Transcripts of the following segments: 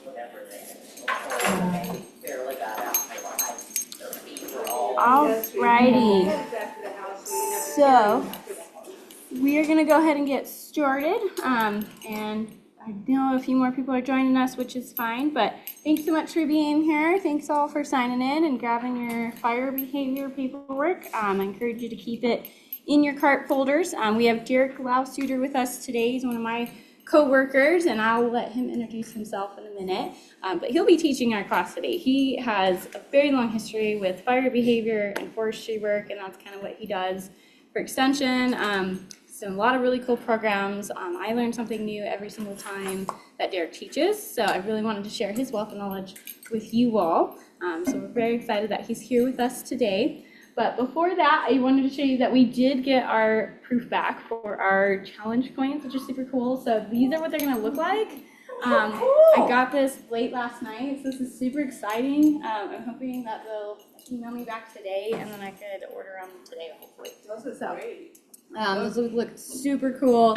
whatever they barely got out. Their feet were all. Alrighty. So we are gonna go ahead and get started. And I know a few more people are joining us, which is fine, but thanks so much for being here. Thanks all for signing in and grabbing your fire behavior paperwork. I encourage you to keep it in your cart folders. We have Derek Lausuter with us today. He's one of my co-workers, and I'll let him introduce himself in a minute. But he'll be teaching our class today. He has a very long history with fire behavior and forestry work, and that's kind of what he does for Extension. So a lot of really cool programs. I learn something new every single time that Derek teaches, so I really wanted to share his wealth of knowledge with you all. So we're very excited that he's here with us today. But before that, I wanted to show you that we did get our proof back for our challenge coins, which is super cool. So these are what they're gonna look like. I got this late last night, so this is super exciting. I'm hoping that they'll email me back today, and then I could order them today, hopefully. Those are great. Those look super cool.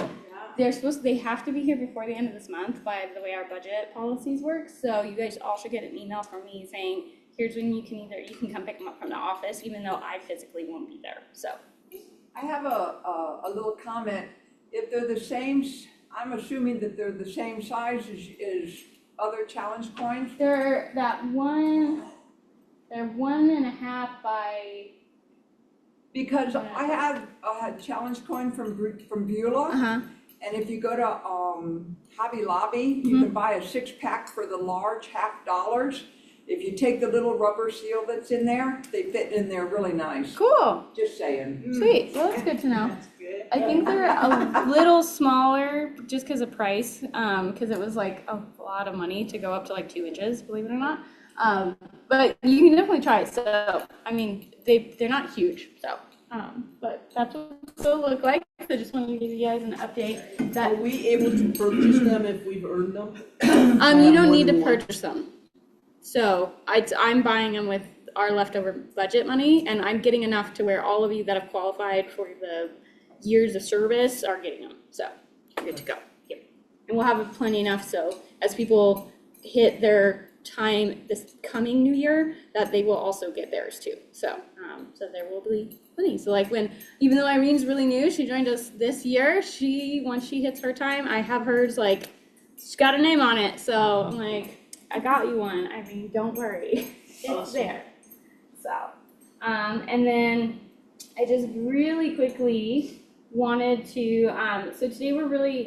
They have to be here before the end of this month by the way our budget policies work. So you guys all should get an email from me saying, here's when you can come pick them up from the office, even though I physically won't be there. So I have a little comment. If they're the same, I'm assuming that they're the same size as other challenge coins. they're 1.5 by. Because I had a challenge coin from Beulah, and if you go to Hobby Lobby, you can buy a 6-pack for the large $50. If you take the little rubber seal that's in there, they fit in there really nice. Cool. Just saying. Sweet. Well, that's good to know. That's good. I think they're a little smaller just because of price, because it was like a lot of money to go up to like 2 inches, believe it or not. But you can definitely try it. So, I mean, they're not huge. So, but that's what they'll look like. So, just wanted to give you guys an update. Are we able to purchase them if we've earned them? You don't need to purchase them. So, I'm buying them with our leftover budget money, and I'm getting enough to where all of you that have qualified for the years of service are getting them. So, you're good to go. Here. And we'll have plenty enough so as people hit their time this coming new year, that they will also get theirs too. So, so there will be plenty. So like even though Irene's really new, she joined us this year, once she hits her time, I have hers like, she's got a name on it. So I'm like, I got you one, Irene, don't worry. It's there. So, and then I just really quickly wanted to, so today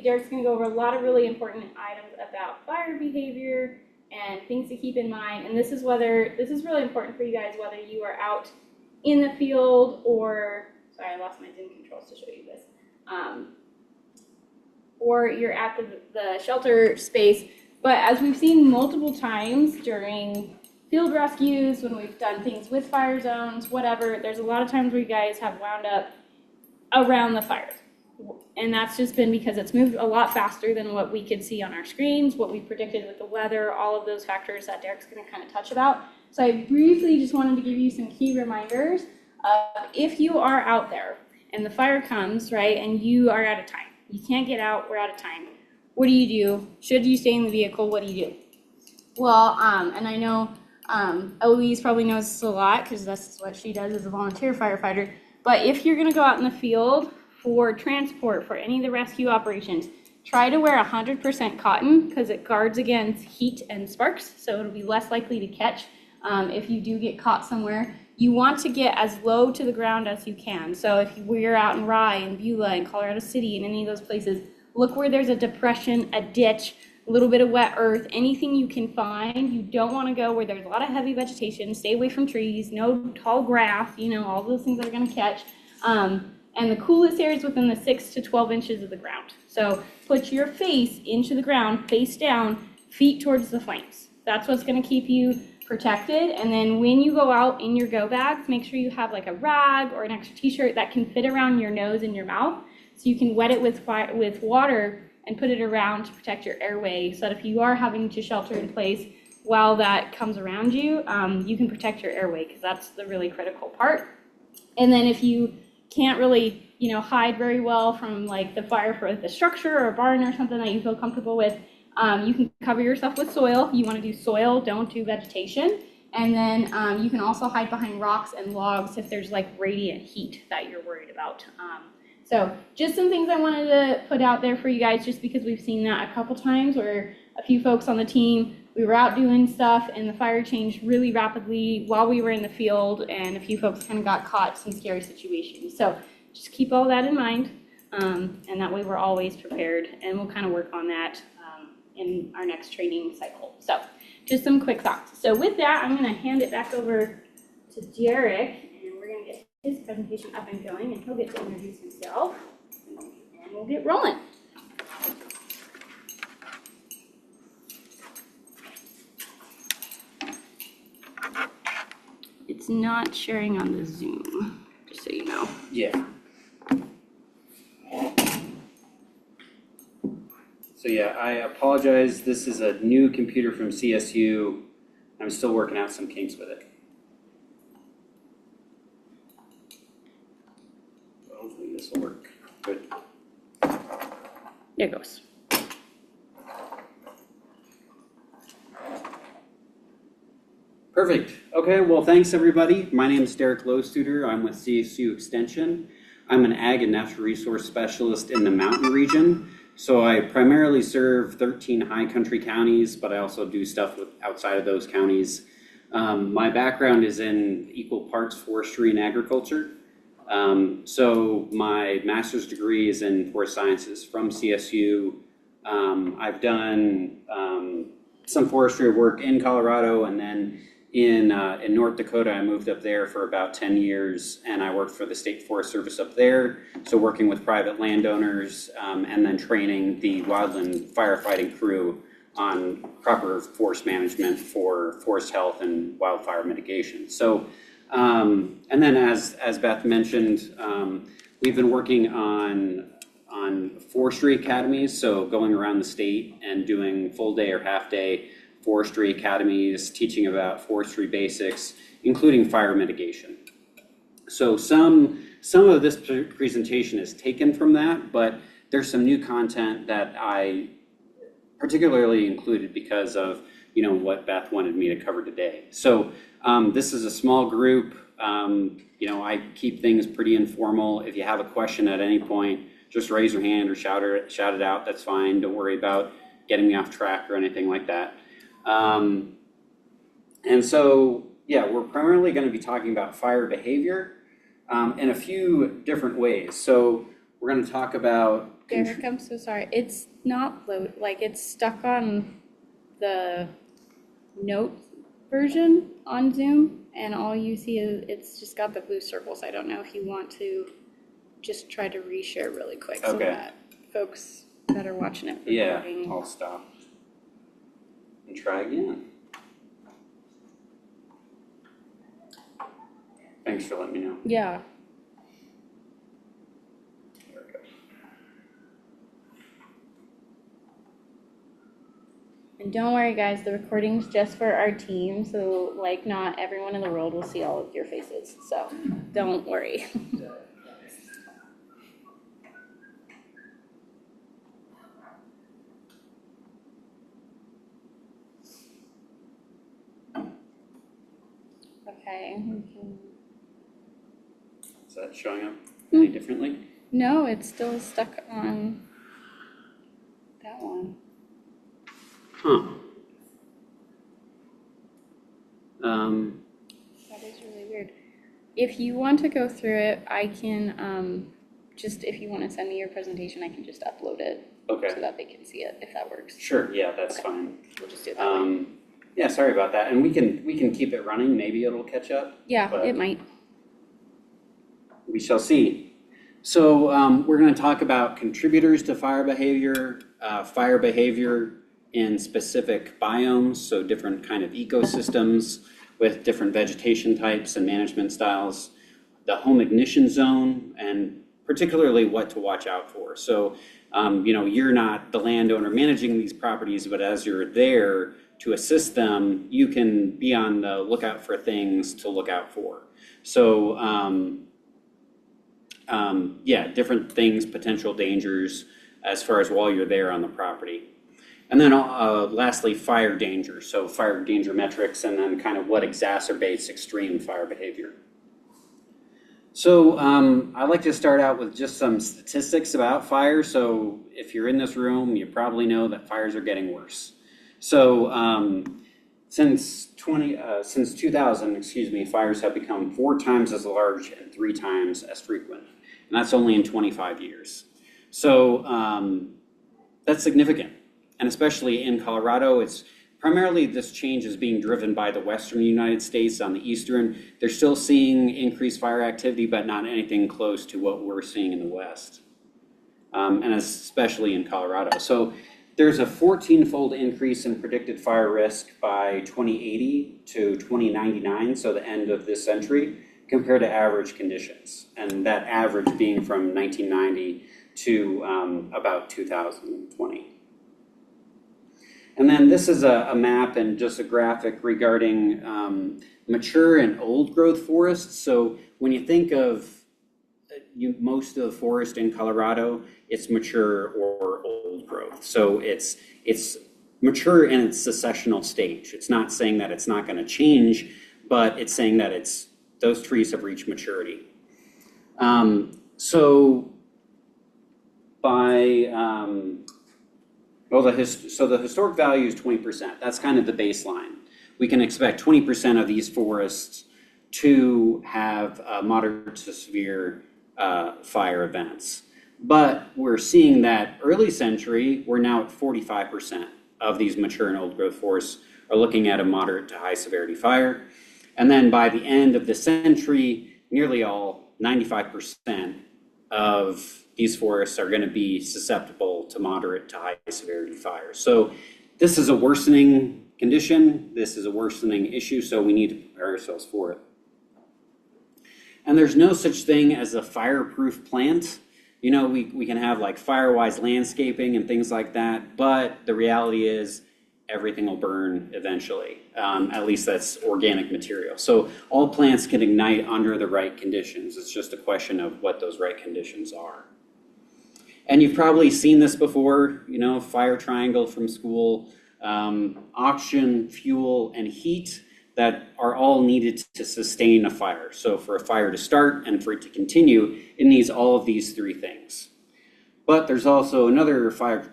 Derek's gonna go over a lot of really important items about fire behavior and things to keep in mind. And this is really important for you guys, whether you are out in the field or, sorry, I lost my Zoom controls to show you this, or you're at the shelter space. But as we've seen multiple times during field rescues, when we've done things with fire zones, whatever, there's a lot of times where you guys have wound up around the fires. And that's just been because it's moved a lot faster than what we could see on our screens, what we predicted with the weather, all of those factors that Derek's going to kind of touch about. So I briefly just wanted to give you some key reminders of if you are out there and the fire comes, right, and you are out of time. You can't get out, we're out of time. What do you do? Should you stay in the vehicle? What do you do? Well, and I know Eloise probably knows this a lot because that's what she does as a volunteer firefighter. But if you're going to go out in the field for transport, for any of the rescue operations, try to wear 100% cotton because it guards against heat and sparks, so it'll be less likely to catch if you do get caught somewhere. You want to get as low to the ground as you can. So if we're out in Rye and Beulah and Colorado City and any of those places, look where there's a depression, a ditch, a little bit of wet earth, anything you can find. You don't want to go where there's a lot of heavy vegetation. Stay away from trees, no tall grass, all those things that are going to catch. And the coolest areas within the 6 to 12 inches of the ground. So put your face into the ground, face down, feet towards the flames. That's what's going to keep you protected. And then when you go out in your go bags, make sure you have like a rag or an extra t-shirt that can fit around your nose and your mouth, so you can wet it with water and put it around to protect your airway, so that if you are having to shelter in place while that comes around you, you can protect your airway, because that's the really critical part. And then if you can't really, hide very well from like the fire for the structure or a barn or something that you feel comfortable with, You can cover yourself with soil. You want to do soil, don't do vegetation. And then you can also hide behind rocks and logs if there's like radiant heat that you're worried about. So just some things I wanted to put out there for you guys, just because we've seen that a couple times where a few folks on the team, we were out doing stuff and the fire changed really rapidly while we were in the field, and a few folks kind of got caught in some scary situations. So just keep all that in mind, and that way we're always prepared, and we'll kind of work on that in our next training cycle. So just some quick thoughts. So with that, I'm going to hand it back over to Derek, and we're going to get his presentation up and going, and he'll get to introduce himself, and we'll get rolling. It's not sharing on the Zoom, just so you know. Yeah. So yeah, I apologize. This is a new computer from CSU. I'm still working out some kinks with it. Hopefully this will work. Good. There it goes. Perfect. Okay, well, thanks everybody. My name is Derek Lowstuder. I'm with CSU Extension. I'm an Ag and Natural Resource Specialist in the Mountain Region. So I primarily serve 13 high country counties, but I also do stuff outside of those counties. My background is in equal parts forestry and agriculture. So my master's degree is in forest sciences from CSU. I've done some forestry work in Colorado, and then in North Dakota, I moved up there for about 10 years, and I worked for the State Forest Service up there. So working with private landowners, and then training the wildland firefighting crew on proper forest management for forest health and wildfire mitigation. So, and then as Beth mentioned, we've been working on forestry academies, so going around the state and doing full day or half day forestry academies, teaching about forestry basics, including fire mitigation. So some of this presentation is taken from that, but there's some new content that I particularly included because of what Beth wanted me to cover today. So this is a small group. I keep things pretty informal. If you have a question at any point, just raise your hand or shout it out. That's fine. Don't worry about getting me off track or anything like that. And so, yeah, we're primarily going to be talking about fire behavior in a few different ways. So we're going to talk about... Derek, I'm so sorry. It's not it's stuck on the note version on Zoom, and all you see is it's just got the blue circles. I don't know if you want to just try to reshare really quick so that folks that are watching it recording. Yeah, I'll stop and try again. Thanks for letting me know. Yeah. There we go. And don't worry, guys, the recording's just for our team, so not everyone in the world will see all of your faces. So don't worry. Okay. Is that showing up any differently? No, it's still stuck on that one. Huh. That is really weird. If you want to go through it, I can if you want to send me your presentation, I can just upload it so that they can see it, if that works. Sure, yeah, that's fine. We'll just do it that way. Yeah, sorry about that. And we can keep it running. Maybe it'll catch up. Yeah, but it might. We shall see. So we're going to talk about contributors to fire behavior in specific biomes, so different kind of ecosystems with different vegetation types and management styles, the home ignition zone, and particularly what to watch out for. So, you're not the landowner managing these properties, but as you're there to assist them, you can be on the lookout for things to look out for. So, different things, potential dangers as far as while you're there on the property. And then lastly, fire danger. So fire danger metrics and then kind of what exacerbates extreme fire behavior. So I'd like to start out with just some statistics about fire. So if you're in this room, you probably know that fires are getting worse. So since 2000, fires have become 4 times as large and 3 times as frequent. And that's only in 25 years. So that's significant. And especially in Colorado, it's primarily this change is being driven by the western United States. On the eastern, they're still seeing increased fire activity, but not anything close to what we're seeing in the west, and especially in Colorado. So there's a 14-fold increase in predicted fire risk by 2080 to 2099, so the end of this century, compared to average conditions. And that average being from 1990 to about 2020. And then this is a map and just a graphic regarding mature and old growth forests. So when you think of most of the forest in Colorado, it's mature or old growth. So it's mature in its successional stage. It's not saying that it's not going to change, but it's saying that those trees have reached maturity. So the historic value is 20%. That's kind of the baseline. We can expect 20% of these forests to have moderate to severe fire events. But we're seeing that early century, we're now at 45% of these mature and old growth forests are looking at a moderate to high severity fire. And then by the end of the century, nearly all, 95% of these forests are going to be susceptible to moderate to high severity fires. So this is a worsening condition. This is a worsening issue, so we need to prepare ourselves for it. And there's no such thing as a fireproof plant. You know, we can have like Firewise landscaping and things like that, but the reality is everything will burn eventually. At least that's organic material. So all plants can ignite under the right conditions. It's just a question of what those right conditions are. And you've probably seen this before, you know, fire triangle from school, oxygen, fuel, and heat that are all needed to sustain a fire. So for a fire to start and for it to continue, it needs all of these 3 things. But there's also another fire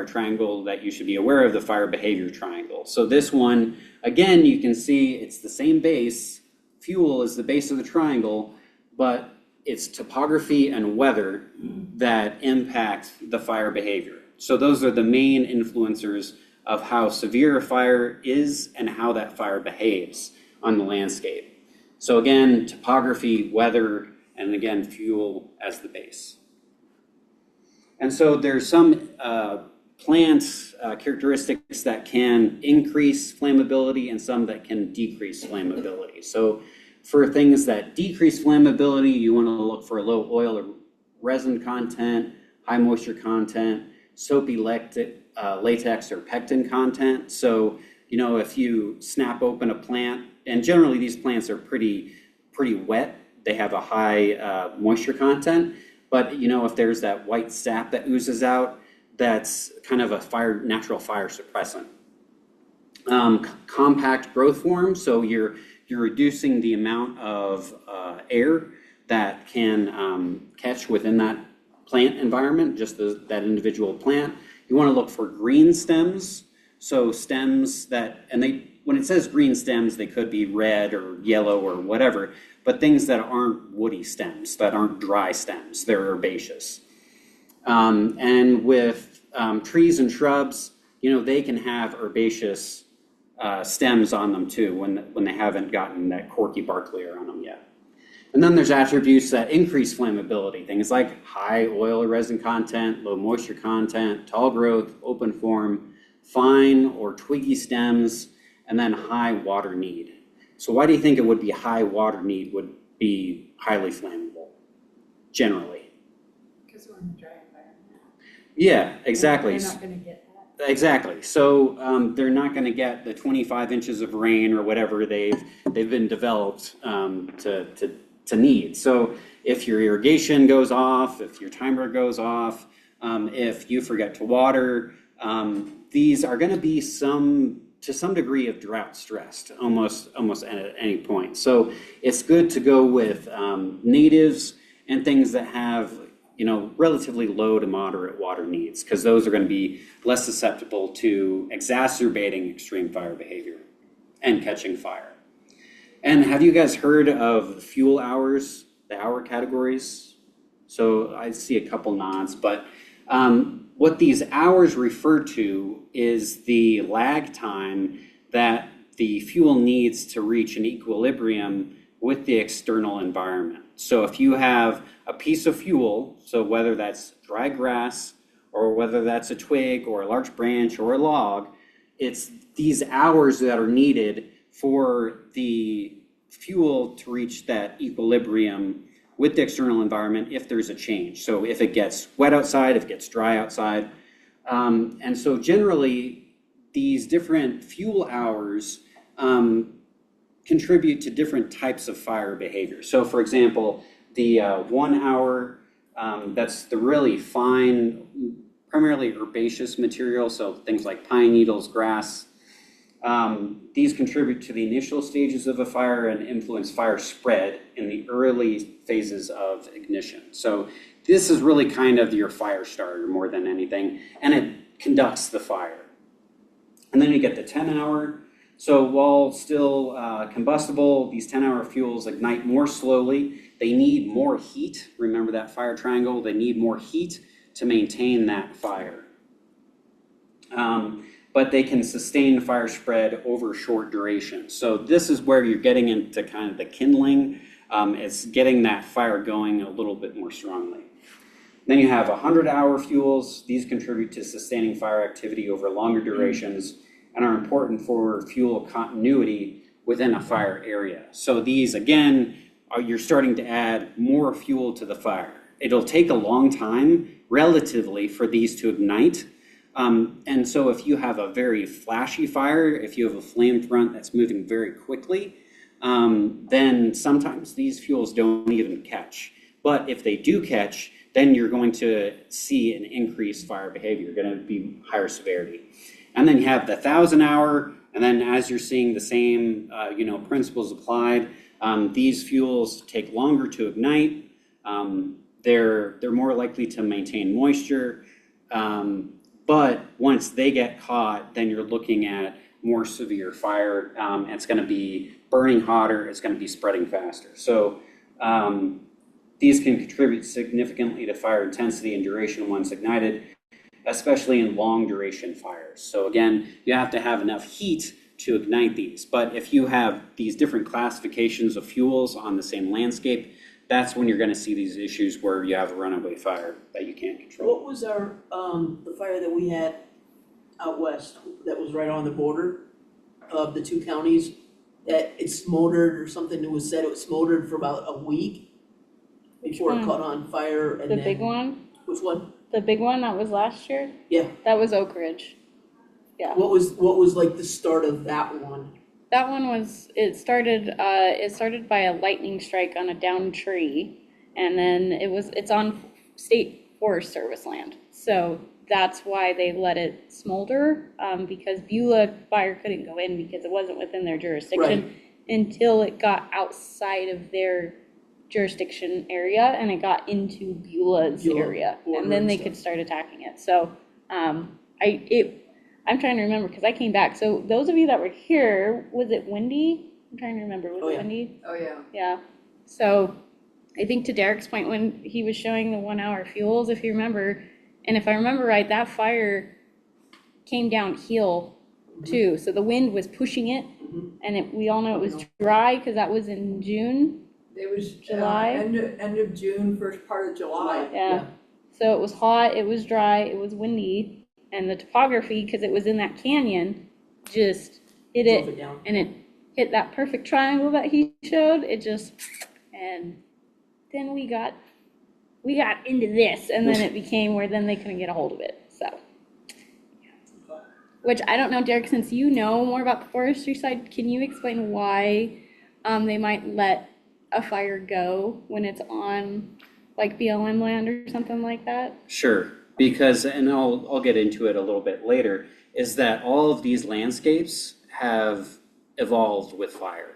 triangle that you should be aware of, the fire behavior triangle. So this one, again, you can see it's the same base. Fuel is the base of the triangle, but it's topography and weather that impact the fire behavior. So those are the main influencers of how severe a fire is and how that fire behaves on the landscape. So again, topography, weather, and again, fuel as the base. And so there's some plant characteristics that can increase flammability and some that can decrease flammability. So for things that decrease flammability, you want to look for a low oil or resin content, high moisture content, soapy latex or pectin content. So, you know, if you snap open a plant, and generally these plants are pretty wet, they have a high moisture content, but you know, if there's that white sap that oozes out, that's kind of a natural fire suppressant. Compact growth form, so you're reducing the amount of air that can catch within that plant environment, just that individual plant. You want to look for green stems, so stems that, when it says green stems, they could be red or yellow or whatever, but things that aren't woody stems, that aren't dry stems, they're herbaceous. And with trees and shrubs, you know, they can have herbaceous stems on them too when they haven't gotten that corky bark layer on them yet. And then there's attributes that increase flammability, things like high oil or resin content, low moisture content, tall growth, open form, fine or twiggy stems, and then high water need. So why do you think it would be high water need would be highly flammable, generally? Because we're in a dry environment. Yeah, exactly. They're not going to get that. Exactly. So they're not going to get the 25 inches of rain or whatever they've been developed to need. So if your irrigation goes off, if your timer goes off, if you forget to water, these are going to be to some degree of drought stressed, almost at any point. So it's good to go with natives and things that have, relatively low to moderate water needs, because those are going to be less susceptible to exacerbating extreme fire behavior and catching fire. And have you guys heard of fuel hours, the hour categories? So I see a couple nods, but what these hours refer to is the lag time that the fuel needs to reach an equilibrium with the external environment. So if you have a piece of fuel, so whether that's dry grass or whether that's a twig or a large branch or a log, it's these hours that are needed for the fuel to reach that equilibrium with the external environment if there's a change. So if it gets wet outside, if it gets dry outside. And so generally, these different fuel hours contribute to different types of fire behavior. So for example, the 1 hour, that's the really fine, primarily herbaceous material, so things like pine needles, grass. These contribute to the initial stages of a fire and influence fire spread in the early phases of ignition. So this is really kind of your fire starter more than anything, and it conducts the fire. And then you get the 10 hour. So while still combustible, these 10-hour fuels ignite more slowly. They need more heat. Remember that fire triangle? They need more heat to maintain that fire. But they can sustain fire spread over short duration. So this is where you're getting into kind of the kindling. It's getting that fire going a little bit more strongly. Then you have 100-hour fuels. These contribute to sustaining fire activity over longer durations and are important for fuel continuity within a fire area. So these, again, you're starting to add more fuel to the fire. It'll take a long time, relatively, for these to ignite. And so if you have a very flashy fire, if you have a flame front that's moving very quickly, then sometimes these fuels don't even catch. But if they do catch, then you're going to see an increased fire behavior, going to be higher severity. And then you have the 1,000-hour, and then as you're seeing the same, principles applied, these fuels take longer to ignite. They're more likely to maintain moisture. But once they get caught, then you're looking at more severe fire. It's going to be burning hotter. It's going to be spreading faster. So these can contribute significantly to fire intensity and duration once ignited, especially in long duration fires. So again, you have to have enough heat to ignite these. But if you have these different classifications of fuels on the same landscape, that's when you're going to see these issues where you have a runaway fire that you can't control. What was our, the fire that we had out west that was right on the border of the two counties? That it smoldered or something, it was said it was smoldered for about a week before it caught on fire and The then. big one? Which one? The big one that was last year? Yeah. That was Oak Ridge. Yeah. What was like the start of that one? That one was, it started by a lightning strike on a downed tree, and then it's on state forest service land. So that's why they let it smolder, because Beulah fire couldn't go in because it wasn't within their jurisdiction until it got outside of their jurisdiction area and it got into Beulah's area, and then they could start attacking it. So I'm trying to remember because I came back. So those of you that were here, was it windy? I'm trying to remember. Was it windy? Oh, yeah. Yeah. So I think to Derek's point when he was showing the 1 hour fuels, if you remember, and if I remember right, that fire came downhill too. So the wind was pushing it, and we all know it was dry because that was in June. It was July? end of June, first part of July. Yeah. So it was hot, it was dry, it was windy, and the topography, because it was in that canyon, just hit Drove it, down. and it hit that perfect triangle that he showed. It just, and then we got into this, and then it became where then they couldn't get a hold of it. So, which I don't know, Derek, since you know more about the forestry side, can you explain why they might let a fire go when it's on like BLM land or something like that? Sure, because, and I'll get into it a little bit later, is that all of these landscapes have evolved with fire.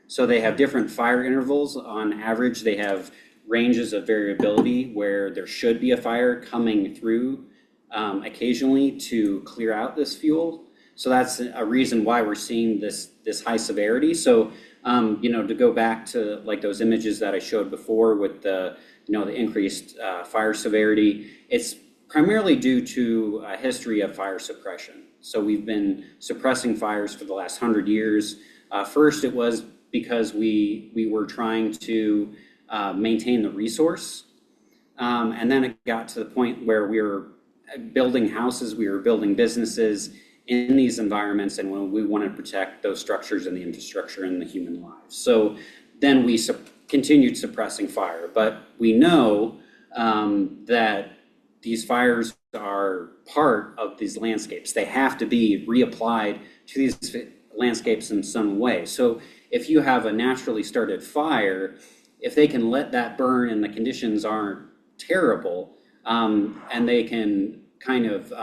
So they have different fire intervals. On average, they have ranges of variability where there should be a fire coming through occasionally to clear out this fuel. So that's a reason why we're seeing this high severity. So to go back to like those images that I showed before with the increased fire severity, it's primarily due to a history of fire suppression. So we've been suppressing fires for the last 100 years. First, it was because we were trying to maintain the resource. And then it got to the point where we were building houses, we were building businesses in these environments, and when we want to protect those structures and the infrastructure and the human lives. So then we continued suppressing fire. But we know that these fires are part of these landscapes. They have to be reapplied to these landscapes in some way. So if you have a naturally started fire, if they can let that burn and the conditions aren't terrible, and they can kind of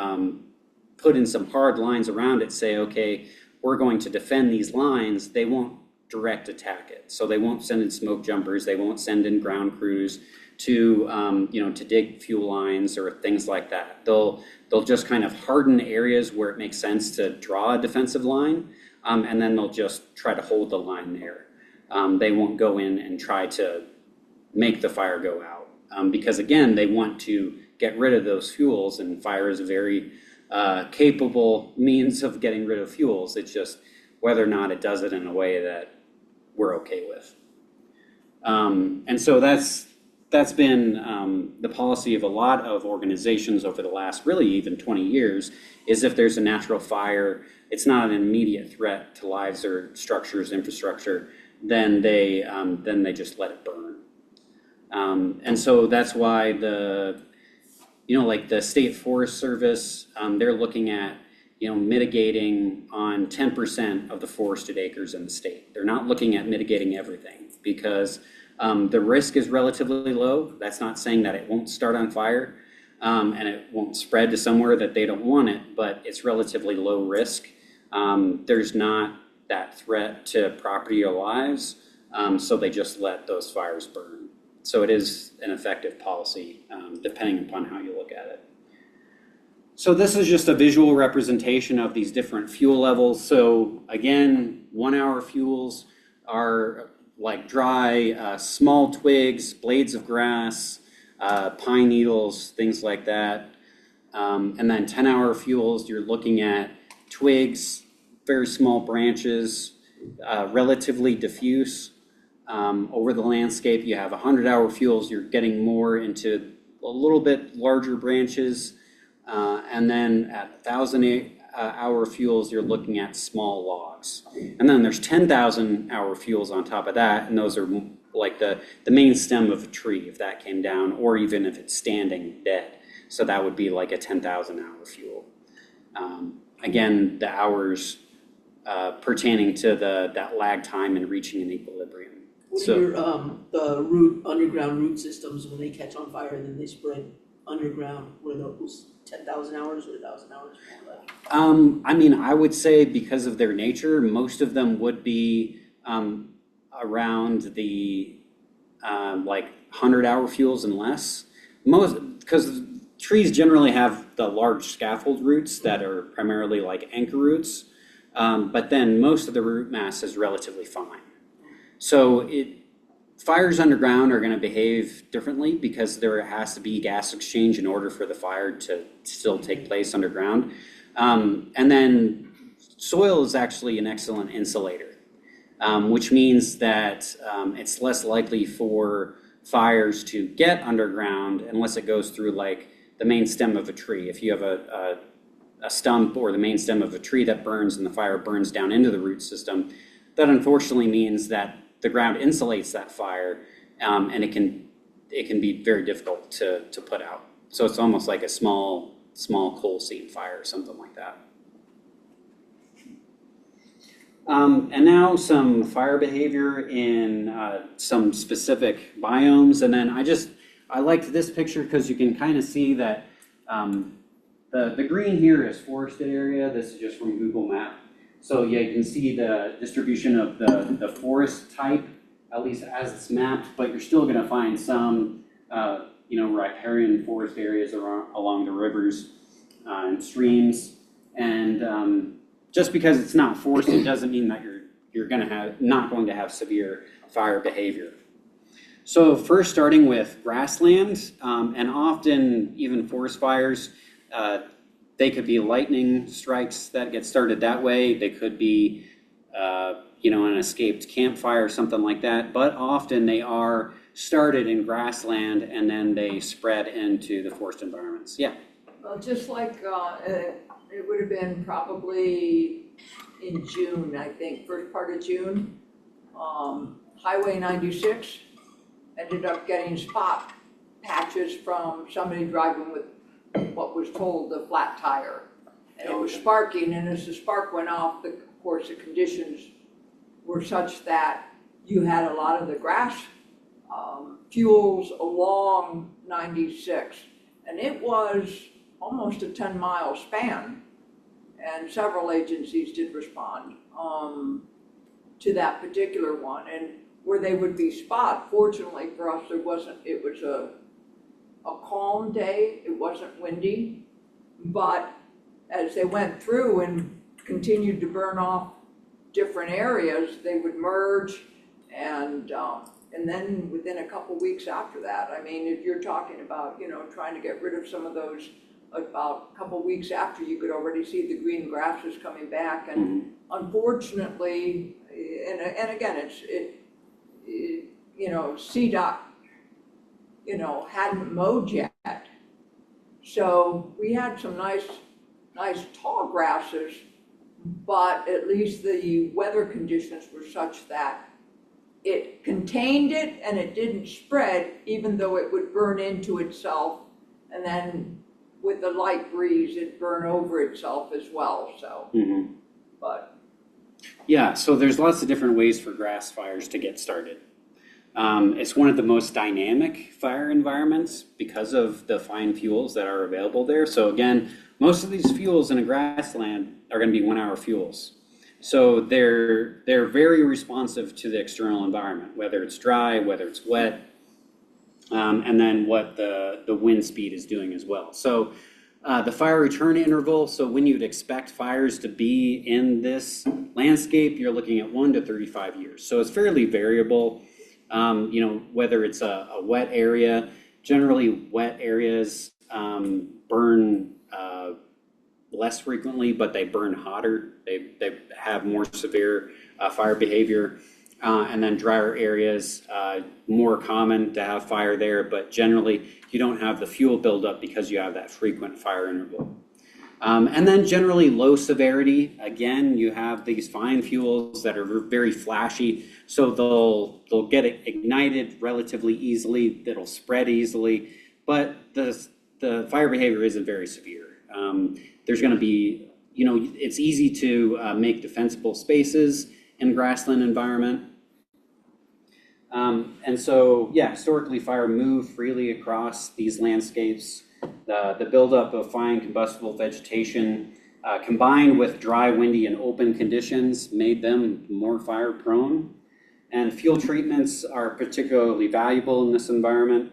put in some hard lines around it, say, okay, we're going to defend these lines, they won't direct attack it. So they won't send in smoke jumpers, they won't send in ground crews to to dig fuel lines or things like that. They'll just kind of harden areas where it makes sense to draw a defensive line, and then they'll just try to hold the line there. They won't go in and try to make the fire go out, because again, they want to get rid of those fuels, and fire is a very capable means of getting rid of fuels. It's just whether or not it does it in a way that we're okay with. And so that's been the policy of a lot of organizations over the last really even 20 years, is if there's a natural fire, it's not an immediate threat to lives or structures, infrastructure, then they just let it burn. And so that's why the State Forest Service, they're looking at mitigating on 10% of the forested acres in the state. They're not looking at mitigating everything because the risk is relatively low. That's not saying that it won't start on fire and it won't spread to somewhere that they don't want it, but it's relatively low risk. There's not that threat to property or lives, so they just let those fires burn. So it is an effective policy, depending upon how you look at it. So this is just a visual representation of these different fuel levels. So again, 1 hour fuels are like dry, small twigs, blades of grass, pine needles, things like that. And then 10-hour fuels, you're looking at twigs, very small branches, relatively diffuse over the landscape. You have 100-hour fuels, you're getting more into a little bit larger branches. And then at 1,000-hour fuels, you're looking at small logs. And then there's 10,000-hour fuels on top of that, and those are like the main stem of a tree if that came down, or even if it's standing dead. So that would be like a 10,000-hour fuel. Again, the hours pertaining to that lag time and reaching an equilibrium. What are your underground root systems when they catch on fire and then they spread underground? What are those 10,000 hours or 1,000 hours? I mean, I would say because of their nature, most of them would be around the like 100-hour fuels and less. Because trees generally have the large scaffold roots that are primarily like anchor roots, but then most of the root mass is relatively fine. So fires underground are going to behave differently because there has to be gas exchange in order for the fire to still take place underground. And then soil is actually an excellent insulator, which means that it's less likely for fires to get underground unless it goes through like the main stem of a tree. If you have a stump or the main stem of a tree that burns and the fire burns down into the root system, that unfortunately means that the ground insulates that fire, and it can be very difficult to put out. So it's almost like a small coal seam fire or something like that. And now some fire behavior in some specific biomes. And then I liked this picture because you can kind of see that The green here is forested area. This is just from Google Map. So yeah, you can see the distribution of the forest type, at least as it's mapped, but you're still gonna find some, riparian forest areas along the rivers and streams. And just because it's not forested doesn't mean that you're not going to have severe fire behavior. So first starting with grassland, and often even forest fires, they could be lightning strikes that get started that way. They could be, an escaped campfire or something like that. But often they are started in grassland and then they spread into the forest environments. Yeah. Well, just like, it would have been probably in June, I think, first part of June. Highway 96 ended up getting spot patches from somebody driving with what was told a flat tire. And it was sparking, and as the spark went off, of course, the conditions were such that you had a lot of the grass fuels along 96. And it was almost a 10-mile span. And several agencies did respond to that particular one. And where they would be spot, fortunately for us, it was a calm day, it wasn't windy, but as they went through and continued to burn off different areas, they would merge, and then within a couple weeks after that, I mean, if you're talking about, trying to get rid of some of those, about a couple weeks after, you could already see the green grasses coming back, and unfortunately, and again, CDOT, hadn't mowed yet. So we had some nice tall grasses, but at least the weather conditions were such that it contained it and it didn't spread, even though it would burn into itself. And then with the light breeze, it'd burn over itself as well, so. But. Yeah, so there's lots of different ways for grass fires to get started. It's one of the most dynamic fire environments because of the fine fuels that are available there. So again, most of these fuels in a grassland are going to be 1-hour fuels. So they're very responsive to the external environment, whether it's dry, whether it's wet, and then what the wind speed is doing as well. So the fire return interval, so when you'd expect fires to be in this landscape, you're looking at 1 to 35 years. So it's fairly variable. Whether it's a wet area, generally wet areas burn less frequently, but they burn hotter. They have more severe fire behavior. And then drier areas, more common to have fire there, but generally you don't have the fuel buildup because you have that frequent fire interval. And then generally low severity, again, you have these fine fuels that are very flashy, so they'll get ignited relatively easily, it'll spread easily, but the fire behavior isn't very severe. There's gonna be, it's easy to make defensible spaces in grassland environment. And so, yeah, historically fire moved freely across these landscapes. The buildup of fine combustible vegetation combined with dry, windy, and open conditions made them more fire prone. And fuel treatments are particularly valuable in this environment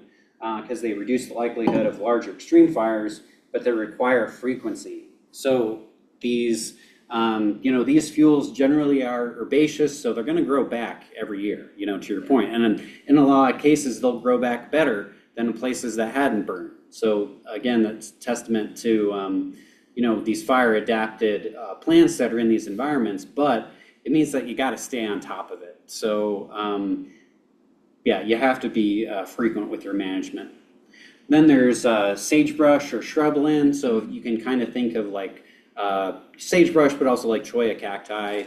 because they reduce the likelihood of larger extreme fires, but they require frequency. So these fuels generally are herbaceous, so they're going to grow back every year, to your point. And in a lot of cases, they'll grow back better than in places that hadn't burned. So again, that's testament to, these fire adapted plants that are in these environments, but it means that you got to stay on top of it. So you have to be frequent with your management. Then there's sagebrush or shrubland. So you can kind of think of like sagebrush, but also like cholla cacti,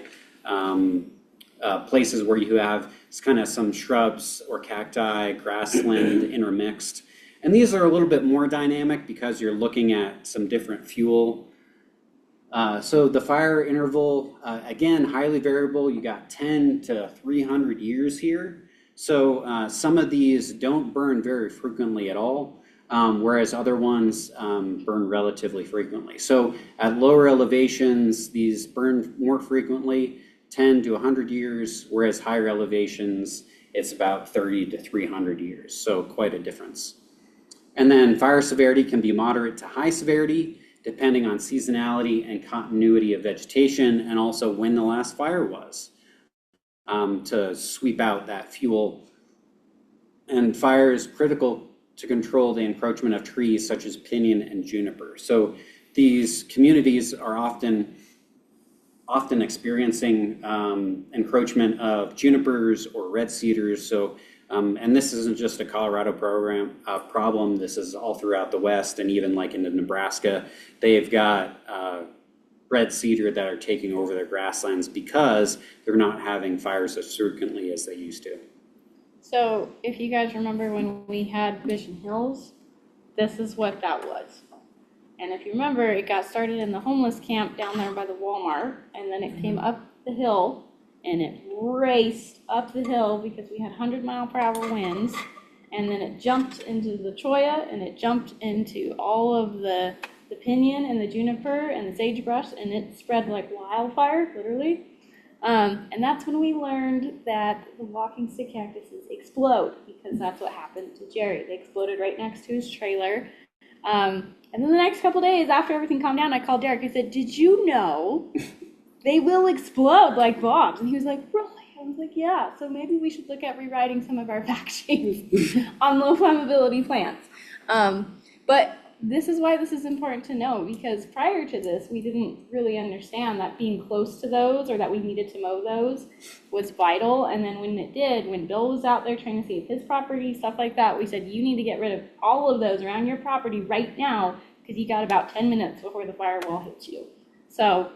places where you have kind of some shrubs or cacti, grassland intermixed. And these are a little bit more dynamic because you're looking at some different fuel. So the fire interval, again, highly variable. You got 10 to 300 years here. So some of these don't burn very frequently at all. whereas other ones burn relatively frequently. So at lower elevations, these burn more frequently, 10 to 100 years, whereas higher elevations, it's about 30 to 300 years. So quite a difference. And then fire severity can be moderate to high severity, depending on seasonality and continuity of vegetation, and also when the last fire was, to sweep out that fuel. And fire is critical to control the encroachment of trees such as pinyon and juniper. So these communities are often experiencing encroachment of junipers or red cedars. So, and this isn't just a Colorado problem. This is all throughout the West, and even like into Nebraska, they've got red cedar that are taking over their grasslands because they're not having fires as frequently as they used to. So if you guys remember when we had Vision Hills, this is what that was. And if you remember, it got started in the homeless camp down there by the Walmart, and then it came up the hill, and it raced up the hill because we had 100-mile-per-hour winds, and then it jumped into the cholla, and it jumped into all of the pinyon and the juniper and the sagebrush, and it spread like wildfire, literally. And that's when we learned that the walking stick cactuses explode, because that's what happened to Jerry. They exploded right next to his trailer. And then the next couple days after everything calmed down, I called Derek. I said, "Did you know they will explode like bombs?" And he was like, "Really?" I was like, "Yeah, so maybe we should look at rewriting some of our fact sheets on low flammability plants." But this is why this is important to know, because prior to this, we didn't really understand that being close to those, or that we needed to mow those, was vital. And then when it did, when Bill was out there trying to save his property, stuff like that, we said, you need to get rid of all of those around your property right now, because you got about 10 minutes before the firewall hits you. So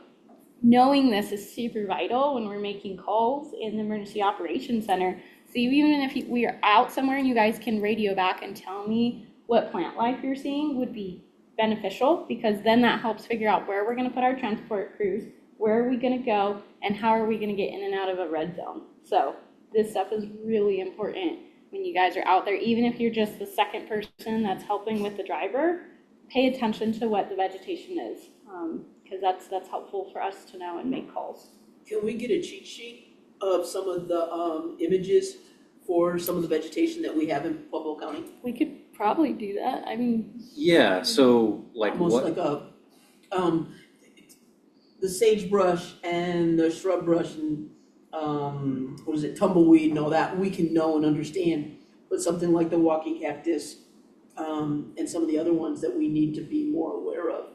knowing this is super vital when we're making calls in the Emergency Operations Center. So even if we are out somewhere and you guys can radio back and tell me what plant life you're seeing, would be beneficial, because then that helps figure out where we're going to put our transport crews, where are we going to go, and how are we going to get in and out of a red zone. So this stuff is really important when you guys are out there. Even if you're just the second person that's helping with the driver, pay attention to what the vegetation is, because that's helpful for us to know and make calls. Can we get a cheat sheet of some of the images for some of the vegetation that we have in Pueblo County? We could probably do that. I mean, Yeah, so like Almost what? like a, the sagebrush and the shrub brush and, what is it, tumbleweed and all that, we can know and understand. But something like the walking cactus, and some of the other ones that we need to be more aware of,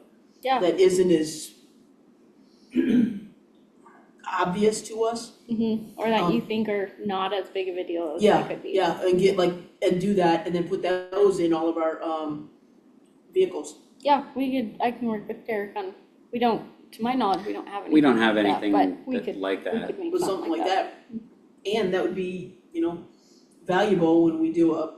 yeah. that isn't as obvious to us. Or that you think are not as big of a deal as Yeah, they could be. yeah, and get like, and do that, and then put those in all of our, vehicles. Yeah, I can work with Derek on, we don't, to my knowledge, we don't have anything. We don't have like that, anything but we that, could- like we that. could make But something like that. And that would be, valuable when we do a,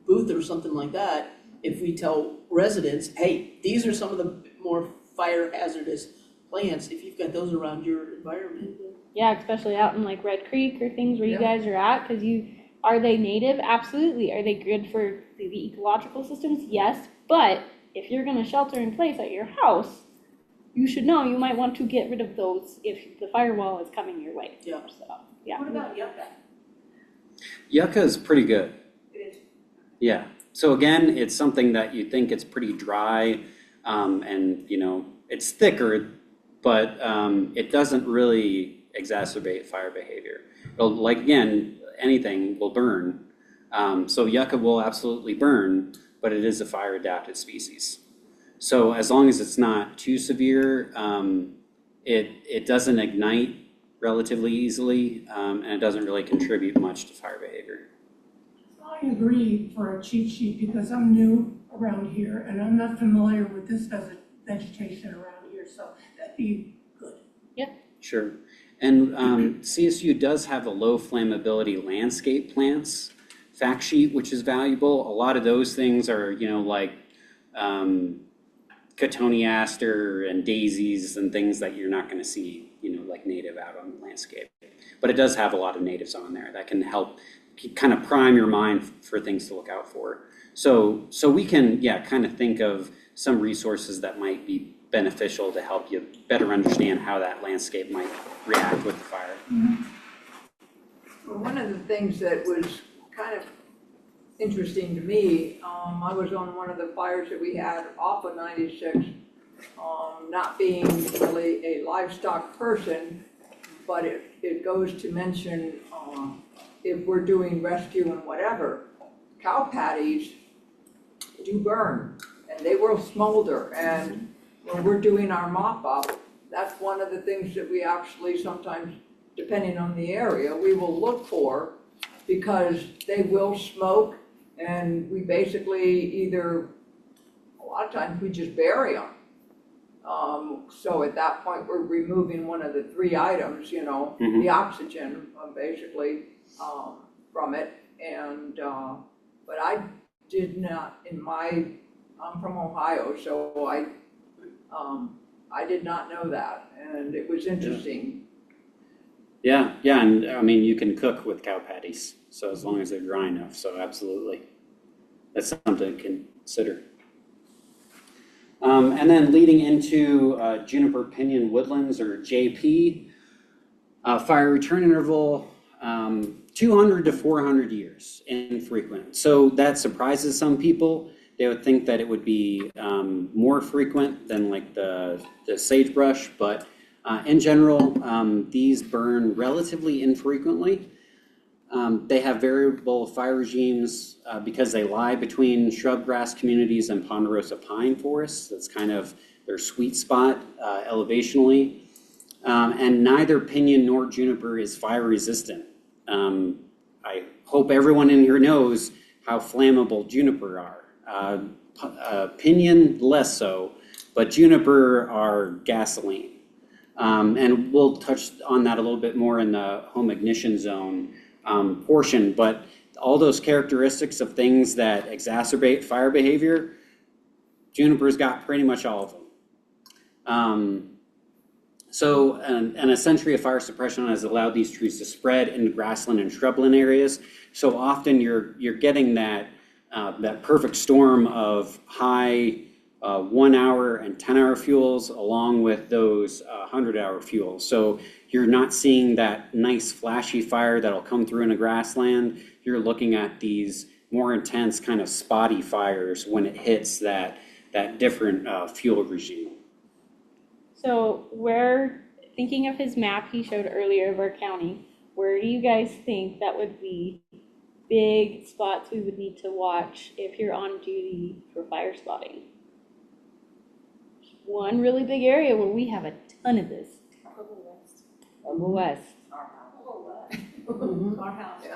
booth or something like that. If we tell residents, hey, these are some of the more fire hazardous plants, if you've got those around your environment. Yeah, especially out in like Red Creek or things where you Yeah. guys are at, because are they native? Absolutely. Are they good for the ecological systems? Yes, but if you're gonna shelter in place at your house, you should know you might want to get rid of those if the firewall is coming your way. Yeah. So, yeah. What about yucca? Yucca is pretty good. It is. Yeah. So again, it's something that you think it's pretty dry, and it's thicker, but it doesn't really exacerbate fire behavior. Like again, anything will burn. So yucca will absolutely burn, but it is a fire adapted species. So as long as it's not too severe, it doesn't ignite relatively easily, and it doesn't really contribute much to fire behavior. I agree for a cheat sheet because I'm new around here and I'm not familiar with this vegetation around here, so that'd be good. Sure. And CSU does have a low flammability landscape plants fact sheet, which is valuable. A lot of those things are, like cotoneaster and daisies and things that you're not going to see, like native out on the landscape. But it does have a lot of natives on there that can help kind of prime your mind for things to look out for. So we can, yeah, kind of think of some resources that might be beneficial to help you better understand how that landscape might react with the fire. Well, one of the things that was kind of interesting to me, I was on one of the fires that we had off of 96, not being really a livestock person, but it goes to mention, if we're doing rescue and whatever, cow patties do burn and they will smolder. And when we're doing our mop up, that's one of the things that we actually sometimes, depending on the area, we will look for, because they will smoke, and we basically either, a lot of times we just bury them. So at that point, we're removing one of the 3 items, you know, Mhm. the oxygen, basically, from it. And, but I did not, I'm from Ohio, so I did not know that, and it was interesting. Yeah, and I mean, you can cook with cow patties, so as long as they're dry enough, so absolutely. That's something to consider. And then leading into Juniper Pinyon Woodlands, or JP, fire return interval, 200 to 400 years, infrequent. So that surprises some people. They would think that it would be more frequent than like the sagebrush, but in general, these burn relatively infrequently. They have variable fire regimes because they lie between shrubgrass communities and ponderosa pine forests. That's kind of their sweet spot elevationally. And neither pinyon nor juniper is fire resistant. I hope everyone in here knows how flammable juniper are. Pinyon less so, but juniper are gasoline. And we'll touch on that a little bit more in the home ignition zone portion, but all those characteristics of things that exacerbate fire behavior, juniper's got pretty much all of them. And a century of fire suppression has allowed these trees to spread into grassland and shrubland areas. So often you're getting that perfect storm of high 1 hour and 10-hour fuels along with those 100-hour fuels. So you're not seeing that nice flashy fire that'll come through in a grassland. You're looking at these more intense kind of spotty fires when it hits that different fuel regime. So thinking of his map he showed earlier of our county, where do you guys think that would be big spots we would need to watch if you're on duty for fire spotting? One really big area where we have a ton of this. Pueblo West. Our house too,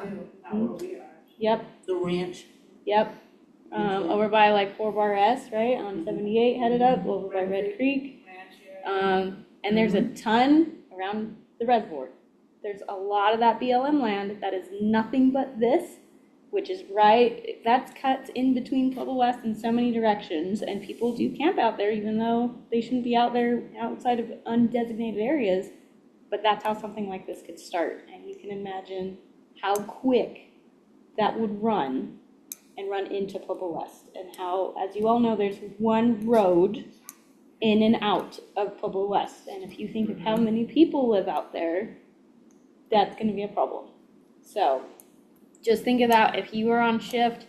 not where we are. Yep, The ranch. yep. Over by like 4 Bar S, right, on 78 headed up, over by Red Creek. Ranch area. And there's a ton around the reservoir. There's a lot of that BLM land that is nothing but this, which is that's cut in between Pueblo West in so many directions, and people do camp out there even though they shouldn't be out there outside of undesignated areas. But that's how something like this could start, and you can imagine how quick that would run into Pueblo West, and how, as you all know, there's one road in and out of Pueblo West, and if you think of how many people live out there, that's going to be a problem. So just think of that. If you are on shift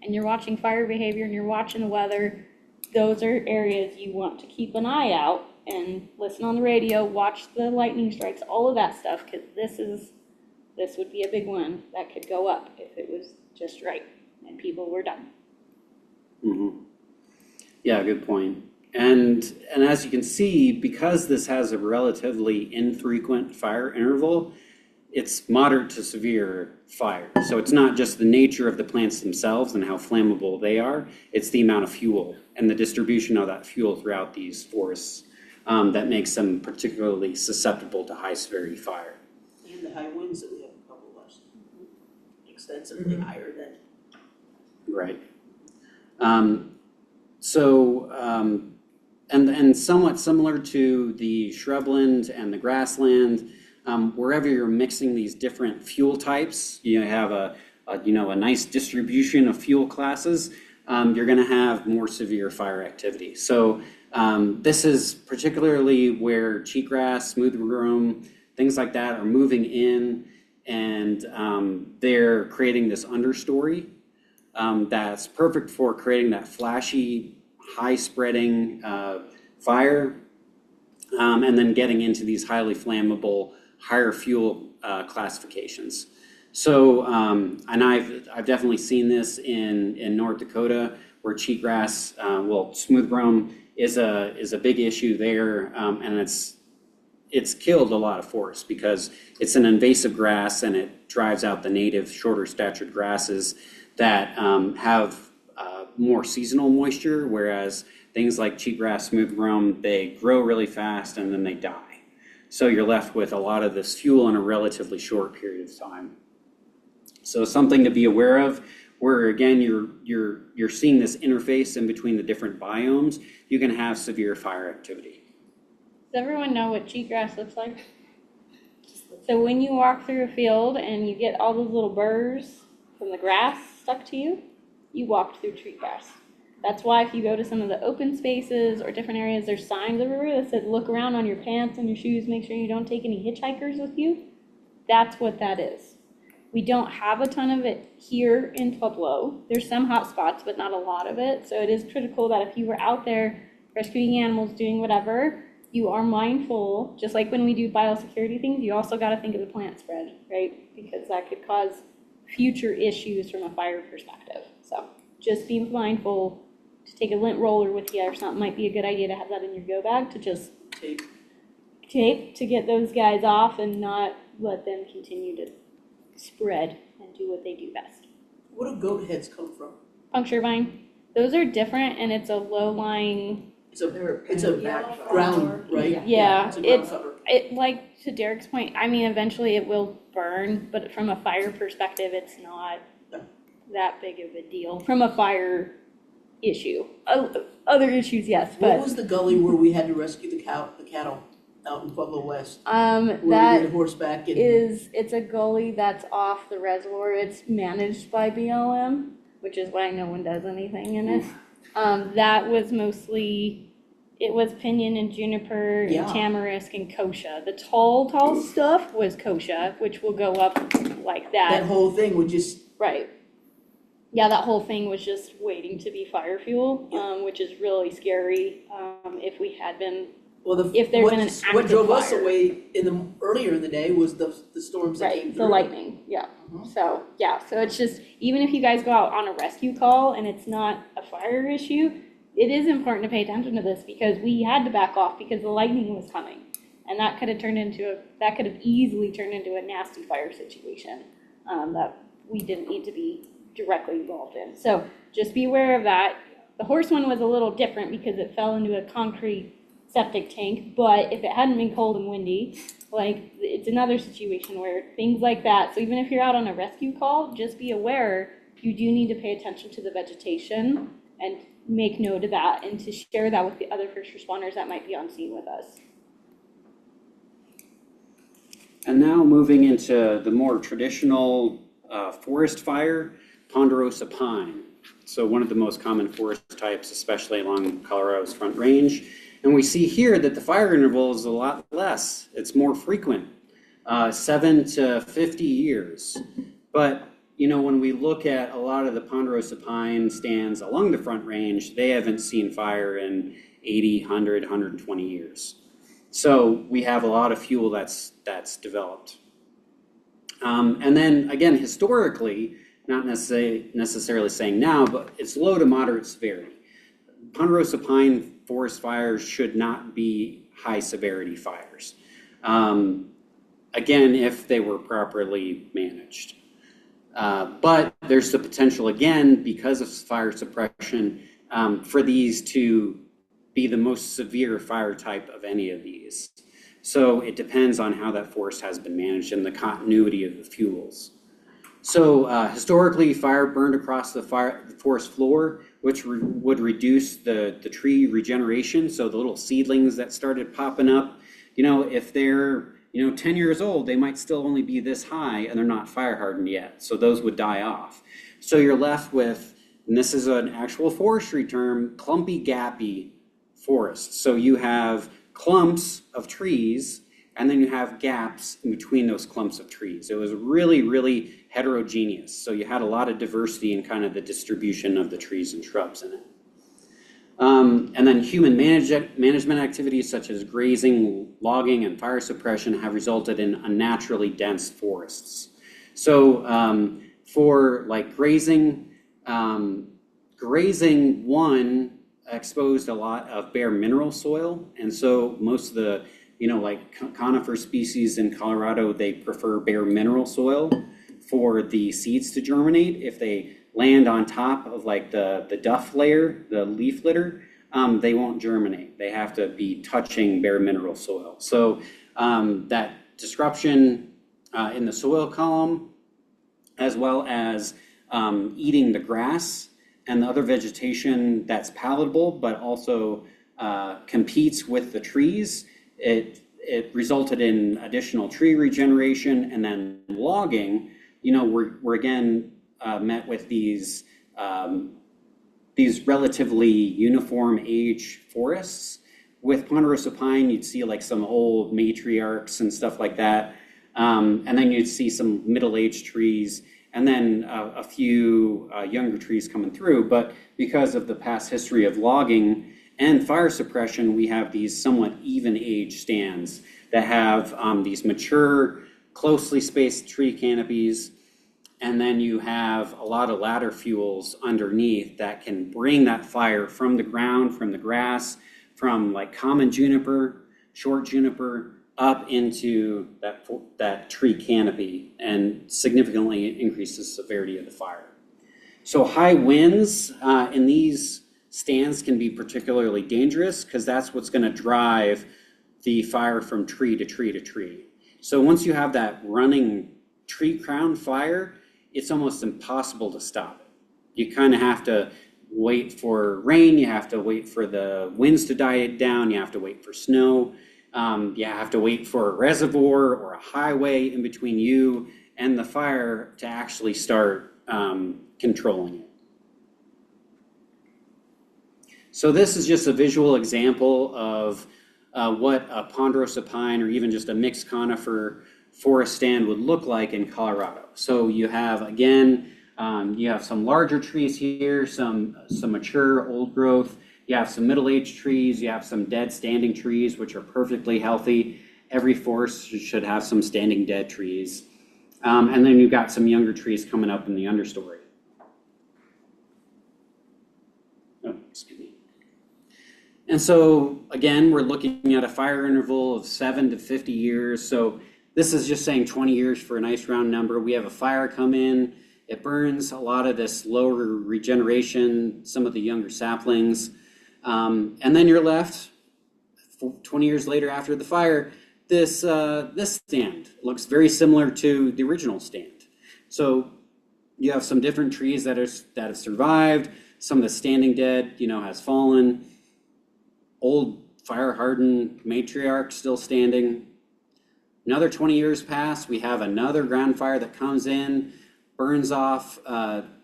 and you're watching fire behavior and you're watching the weather, those are areas you want to keep an eye out and listen on the radio, watch the lightning strikes, all of that stuff, because this would be a big one that could go up if it was just right and people were done. Mm-hmm. Yeah, good point. And as you can see, because this has a relatively infrequent fire interval, it's moderate to severe fire. So it's not just the nature of the plants themselves and how flammable they are, it's the amount of fuel and the distribution of that fuel throughout these forests that makes them particularly susceptible to high severity fire. And the high winds that we have in Pueblo West. Extensively higher than. Right. And somewhat similar to the shrubland and the grassland, wherever you're mixing these different fuel types, you have a nice distribution of fuel classes. you're going to have more severe fire activity. So this is particularly where cheatgrass, smooth brome, things like that are moving in, and they're creating this understory that's perfect for creating that flashy, high spreading fire, and then getting into these highly flammable, higher fuel classifications. So, and I've definitely seen this in North Dakota, where cheatgrass, smooth brome is a big issue there, and it's killed a lot of forests because it's an invasive grass and it drives out the native shorter statured grasses that have more seasonal moisture, whereas things like cheatgrass, smooth brome, they grow really fast and then they die. So you're left with a lot of this fuel in a relatively short period of time. So something to be aware of, where again you're seeing this interface in between the different biomes, you can have severe fire activity. Does everyone know what cheatgrass looks like? So when you walk through a field and you get all those little burrs from the grass stuck to you, you walked through cheatgrass. That's why if you go to some of the open spaces or different areas, there's signs everywhere that said look around on your pants and your shoes, make sure you don't take any hitchhikers with you. That's what that is. We don't have a ton of it here in Pueblo. There's some hot spots, but not a lot of it. So it is critical that if you were out there rescuing animals, doing whatever, you are mindful, just like when we do biosecurity things, you also got to think of the plant spread, right? Because that could cause future issues from a fire perspective. So just be mindful to take a lint roller with you or something. Might be a good idea to have that in your go bag to just tape to get those guys off and not let them continue to spread and do what they do best. Where do goat heads come from? Puncture vine. Those are different, and it's a low-lying. It's a ground, right? Yeah, It's a ground cover. it like to Derek's point. I mean, eventually it will burn, but from a fire perspective, it's not that big of a deal. From a fire issue, other issues, yes, What but was the gully where we had to rescue the cattle out in Pueblo West? Where we that did horseback and it's a gully that's off the reservoir. It's managed by BLM, which is why no one does anything in it. That was mostly, it was pinyon and juniper and Yeah. tamarisk and kochia. The tall stuff was kochia, which will go up like that that. whole thing would just, Right. Yeah, that whole thing was just waiting to be fire fuel, which is really scary. If we had been, well, If there's been an what active drove us fire. away earlier in the day was the storms that came right, through. the lightning, yeah. Mhm. So, yeah, so it's just, even if you guys go out on a rescue call and it's not a fire issue, it is important to pay attention to this because we had to back off because the lightning was coming. And that could have easily turned into a nasty fire situation that we didn't need to be directly involved in. So just be aware of that. The horse one was a little different because it fell into a concrete septic tank, but if it hadn't been cold and windy, like it's another situation where things like that. So even if you're out on a rescue call, just be aware you do need to pay attention to the vegetation and make note of that and to share that with the other first responders that might be on scene with us. And now moving into the more traditional forest fire, ponderosa pine. So one of the most common forest types, especially along Colorado's Front Range. And we see here that the fire interval is a lot less. It's more frequent, 7 to 50 years. But, you know, when we look at a lot of the ponderosa pine stands along the Front Range, they haven't seen fire in 80, 100, 120 years. So we have a lot of fuel that's developed. And then again, historically, not necessarily saying now, but it's low to moderate severity. Ponderosa pine forest fires should not be high severity fires. Again, if they were properly managed. But there's the potential, again, because of fire suppression, for these to be the most severe fire type of any of these. So it depends on how that forest has been managed and the continuity of the fuels. So historically, fire burned across the forest floor, which would reduce the tree regeneration. So the little seedlings that started popping up, you know, if they're 10 years old, they might still only be this high and they're not fire hardened yet. So those would die off. So you're left with and this is an actual forestry term, clumpy gappy forests. So you have clumps of trees, and then you have gaps in between those clumps of trees. It was really, really heterogeneous. So you had a lot of diversity in kind of the distribution of the trees and shrubs in it. And then human management activities such as grazing, logging, and fire suppression have resulted in unnaturally dense forests. So for like grazing, one exposed a lot of bare mineral soil, and so most of the like conifer species in Colorado, they prefer bare mineral soil for the seeds to germinate. If they land on top of like the duff layer, the leaf litter, they won't germinate. They have to be touching bare mineral soil. So that disruption in the soil column, as well as eating the grass and the other vegetation that's palatable, but also competes with the trees, it resulted in additional tree regeneration. And then logging, we're again met with these relatively uniform age forests. With ponderosa pine, you'd see like some old matriarchs and stuff like that. And then you'd see some middle-aged trees, and then a few younger trees coming through. But because of the past history of logging and fire suppression, we have these somewhat even age stands that have these mature, closely spaced tree canopies. And then you have a lot of ladder fuels underneath that can bring that fire from the ground, from the grass, from like common juniper, short juniper, up into that tree canopy and significantly increase the severity of the fire. So high winds in these stands can be particularly dangerous because that's what's going to drive the fire from tree to tree to tree. So once you have that running tree crown fire, it's almost impossible to stop it. You kind of have to wait for rain, you have to wait for the winds to die it down, you have to wait for snow, you have to wait for a reservoir or a highway in between you and the fire to actually start controlling it. So this is just a visual example of what a ponderosa pine or even just a mixed conifer forest stand would look like in Colorado. So you have, again, you have some larger trees here, some mature old growth, you have some middle-aged trees, you have some dead standing trees, which are perfectly healthy. Every forest should have some standing dead trees. And then you've got some younger trees coming up in the understory. Oh, excuse me. And so, again, we're looking at a fire interval of 7 to 50 years. So this is just saying 20 years for a nice round number. We have a fire come in, it burns a lot of this lower regeneration, some of the younger saplings. And then you're left 20 years later after the fire, this stand looks very similar to the original stand. So you have some different trees that have survived, some of the standing dead, has fallen. Old fire-hardened matriarch still standing. Another 20 years pass, we have another ground fire that comes in, burns off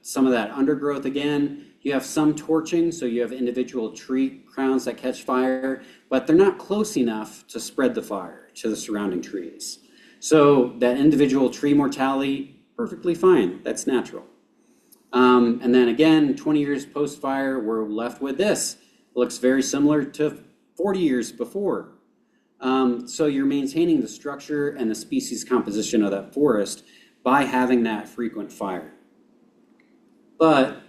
some of that undergrowth again. You have some torching, so you have individual tree crowns that catch fire, but they're not close enough to spread the fire to the surrounding trees. So that individual tree mortality, perfectly fine, that's natural. And then again, 20 years post-fire, we're left with this. It looks very similar to 40 years before. So you're maintaining the structure and the species composition of that forest by having that frequent fire. But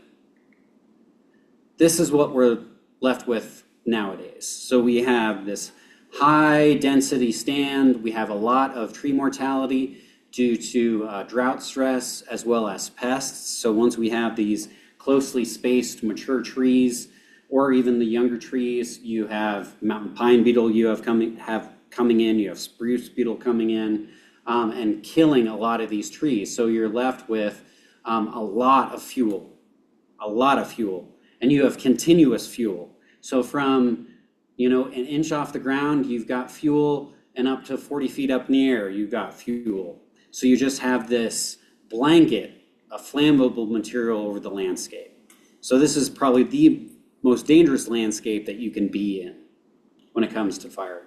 this is what we're left with nowadays. So we have this high density stand, we have a lot of tree mortality due to drought stress as well as pests. So once we have these closely spaced mature trees, or even the younger trees, you have mountain pine beetle you have coming in, you have spruce beetle coming in, and killing a lot of these trees. So you're left with a lot of fuel, and you have continuous fuel. So from an inch off the ground, you've got fuel, and up to 40 feet up in the air, you've got fuel. So you just have this blanket of flammable material over the landscape. So this is probably the most dangerous landscape that you can be in when it comes to fire.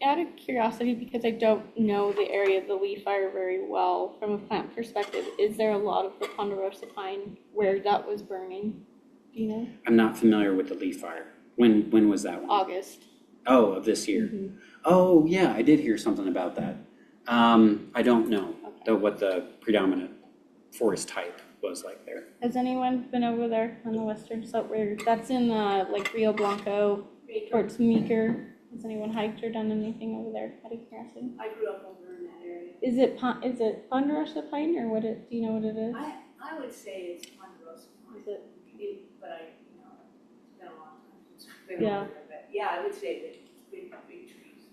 Out of curiosity, because I don't know the area of the Lee Fire very well from a plant perspective, is there a lot of the ponderosa pine where that was burning? Do you know? I'm not familiar with the Lee Fire. When was that one? August. Oh, of this year. Oh, yeah, I did hear something about that. I don't know what the predominant forest type was like there. Has anyone been over there on the western slope where that's in like Rio Blanco towards Meeker? Has anyone hiked or done anything over there out of curiosity? I grew up over in that area. Is it ponderosa pine or do you know what it is? I would say it's ponderosa pine. Is it? But it's been a long time since I've been Yeah. over there, but yeah, I would say that it's big trees.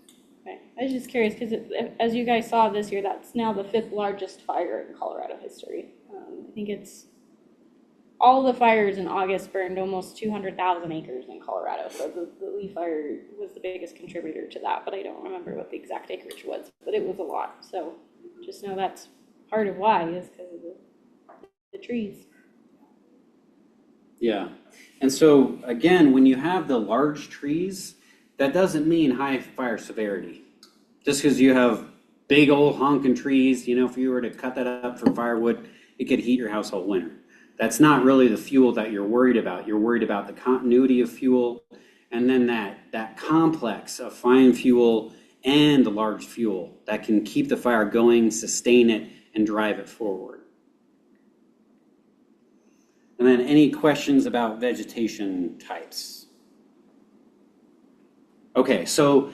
Okay. I was just curious because as you guys saw this year, that's now the 5th largest fire in Colorado history. I think it's all the fires in August burned almost 200,000 acres in Colorado. So the Lee Fire was the biggest contributor to that, but I don't remember what the exact acreage was, but it was a lot. So just know that's part of why is because of the trees. Yeah. And so again, when you have the large trees, that doesn't mean high fire severity. Just because you have big old honking trees, if you were to cut that up for firewood, it could heat your house all winter. That's not really the fuel that you're worried about. You're worried about the continuity of fuel and then that complex of fine fuel and the large fuel that can keep the fire going, sustain it, and drive it forward. And then any questions about vegetation types? Okay, so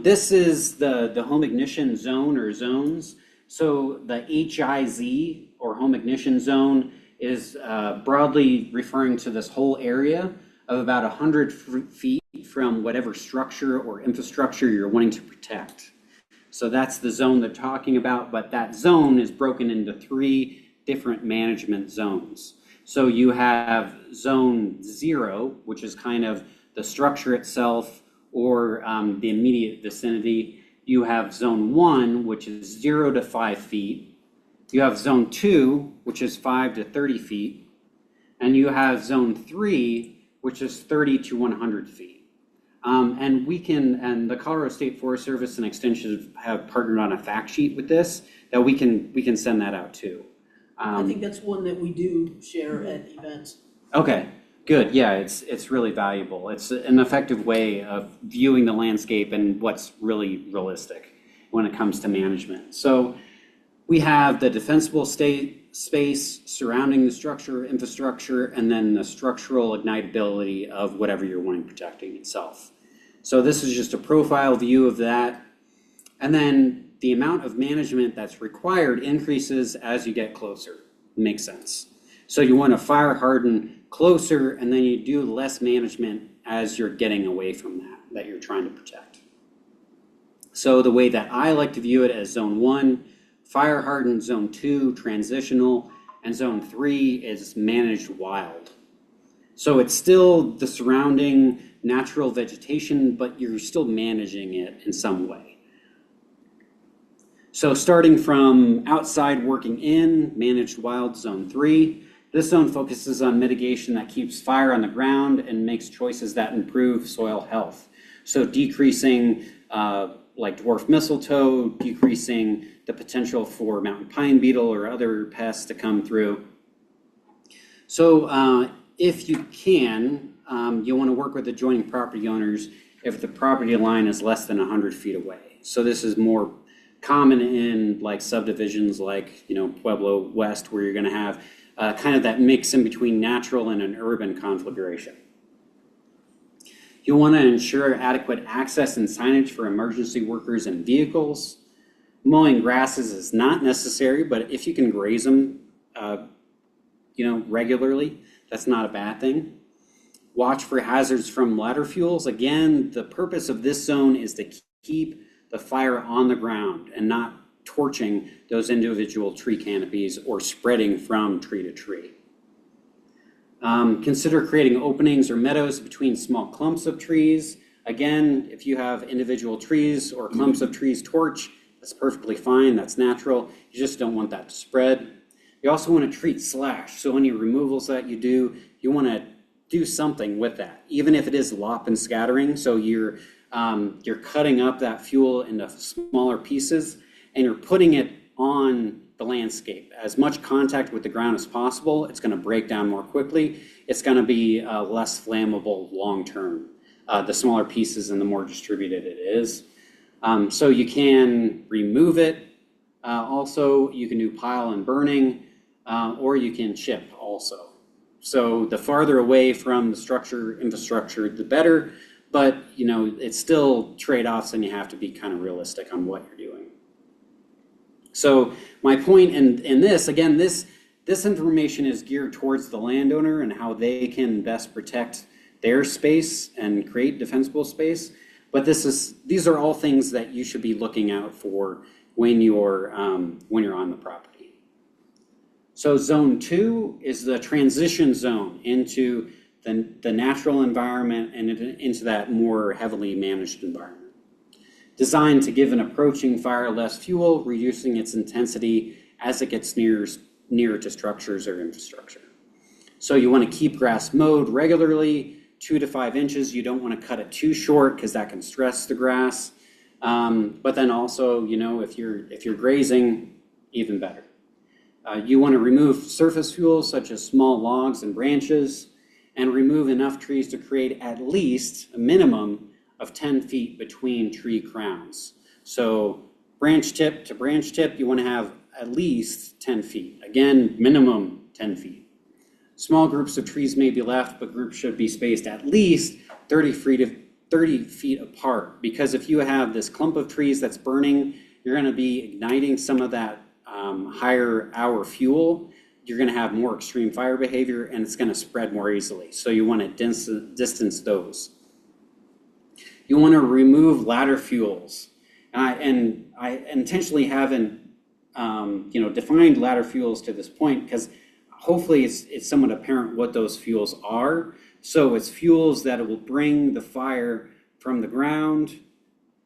this is the home ignition zone or zones. So the HIZ or home ignition zone is broadly referring to this whole area of about 100 feet from whatever structure or infrastructure you're wanting to protect. So that's the zone they're talking about, but that zone is broken into 3 different management zones. So you have zone 0, which is kind of the structure itself or the immediate vicinity. You have zone 1, which is 0 to 5 feet. You have zone 2, which is 5 to 30 feet. And you have zone 3, which is 30 to 100 feet. And the Colorado State Forest Service and Extension have partnered on a fact sheet with this that we can send that out too. I think that's one that we do share at events. Okay, good. Yeah, it's really valuable. It's an effective way of viewing the landscape and what's really realistic when it comes to management. So we have the defensible state space surrounding the structure, infrastructure, and then the structural ignitability of whatever you're wanting protecting itself. So this is just a profile view of that. And then the amount of management that's required increases as you get closer. Makes sense. So you want to fire harden closer, and then you do less management as you're getting away from that you're trying to protect. So the way that I like to view it as zone 1, fire hardened, zone 2, transitional, and zone 3 is managed wild. So it's still the surrounding natural vegetation, but you're still managing it in some way. So starting from outside working in, managed wild, zone 3. This zone focuses on mitigation that keeps fire on the ground and makes choices that improve soil health. So decreasing like dwarf mistletoe, decreasing the potential for mountain pine beetle or other pests to come through. So if you can, you'll want to work with adjoining property owners if the property line is less than 100 feet away. So this is more common in like subdivisions like, Pueblo West, where you're going to have kind of that mix in between natural and an urban configuration. You'll want to ensure adequate access and signage for emergency workers and vehicles. Mowing grasses is not necessary, but if you can graze them, regularly, that's not a bad thing. Watch for hazards from ladder fuels. Again, the purpose of this zone is to keep the fire on the ground and not torching those individual tree canopies or spreading from tree to tree. Consider creating openings or meadows between small clumps of trees. Again, if you have individual trees or clumps of trees torch, that's perfectly fine, that's natural. You just don't want that to spread. You also want to treat slash. So any removals that you do, you want to do something with that, even if it is lop and scattering. So you're cutting up that fuel into smaller pieces and you're putting it on the landscape. As much contact with the ground as possible, it's going to break down more quickly. It's going to be less flammable long term. The smaller pieces and the more distributed it is. So you can remove it. Also, you can do pile and burning, or you can chip also. So the farther away from the infrastructure, the better. But it's still trade-offs, and you have to be kind of realistic on what you're doing. So my point in this, again, this information is geared towards the landowner and how they can best protect their space and create defensible space. But these are all things that you should be looking out for when you're on the property. So zone 2 is the transition zone into the natural environment and into that more heavily managed environment. Designed to give an approaching fire less fuel, reducing its intensity as it gets near to structures or infrastructure. So you want to keep grass mowed regularly, 2 to 5 inches. You don't want to cut it too short because that can stress the grass. But then also, if you're grazing, even better. You want to remove surface fuels such as small logs and branches, and remove enough trees to create at least a minimum of 10 feet between tree crowns. So branch tip to branch tip, you want to have at least 10 feet. Again, minimum 10 feet. Small groups of trees may be left, but groups should be spaced at least 30 feet apart, because if you have this clump of trees that's burning, you're going to be igniting some of that higher hour fuel. You're going to have more extreme fire behavior, and it's going to spread more easily. So you want to distance those. You want to remove ladder fuels. And I intentionally haven't defined ladder fuels to this point, because hopefully it's somewhat apparent what those fuels are. So it's fuels that will bring the fire from the ground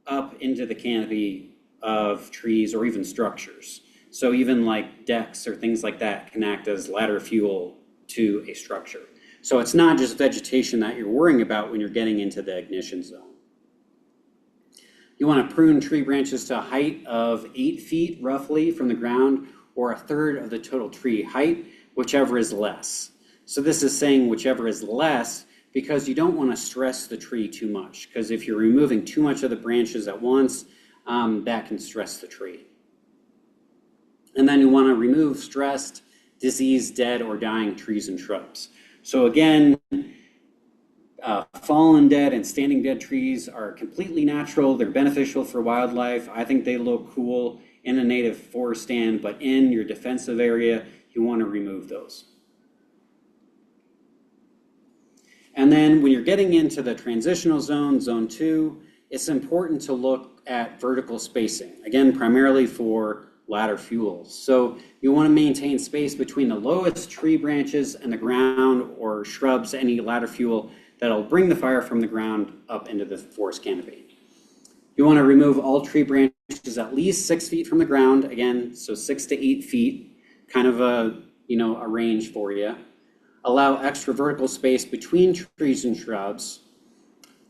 up into the canopy of trees or even structures. So even like decks or things like that can act as ladder fuel to a structure. So it's not just vegetation that you're worrying about when you're getting into the ignition zone. You want to prune tree branches to a height of 8 feet roughly from the ground, or a third of the total tree height, whichever is less. So this is saying whichever is less, because you don't want to stress the tree too much, because if you're removing too much of the branches at once, that can stress the tree. And then you want to remove stressed, diseased, dead, or dying trees and shrubs. So again, fallen dead and standing dead trees are completely natural. They're beneficial for wildlife. I think they look cool in a native forest stand, but in your defensive area, you want to remove those. And then when you're getting into the transitional zone, zone 2, it's important to look at vertical spacing. Again, primarily for ladder fuels. So you want to maintain space between the lowest tree branches and the ground, or shrubs, any ladder fuel that'll bring the fire from the ground up into the forest canopy. You want to remove all tree branches at least 6 feet from the ground. Again, so 6 to 8 feet, kind of a range for you. Allow extra vertical space between trees and shrubs.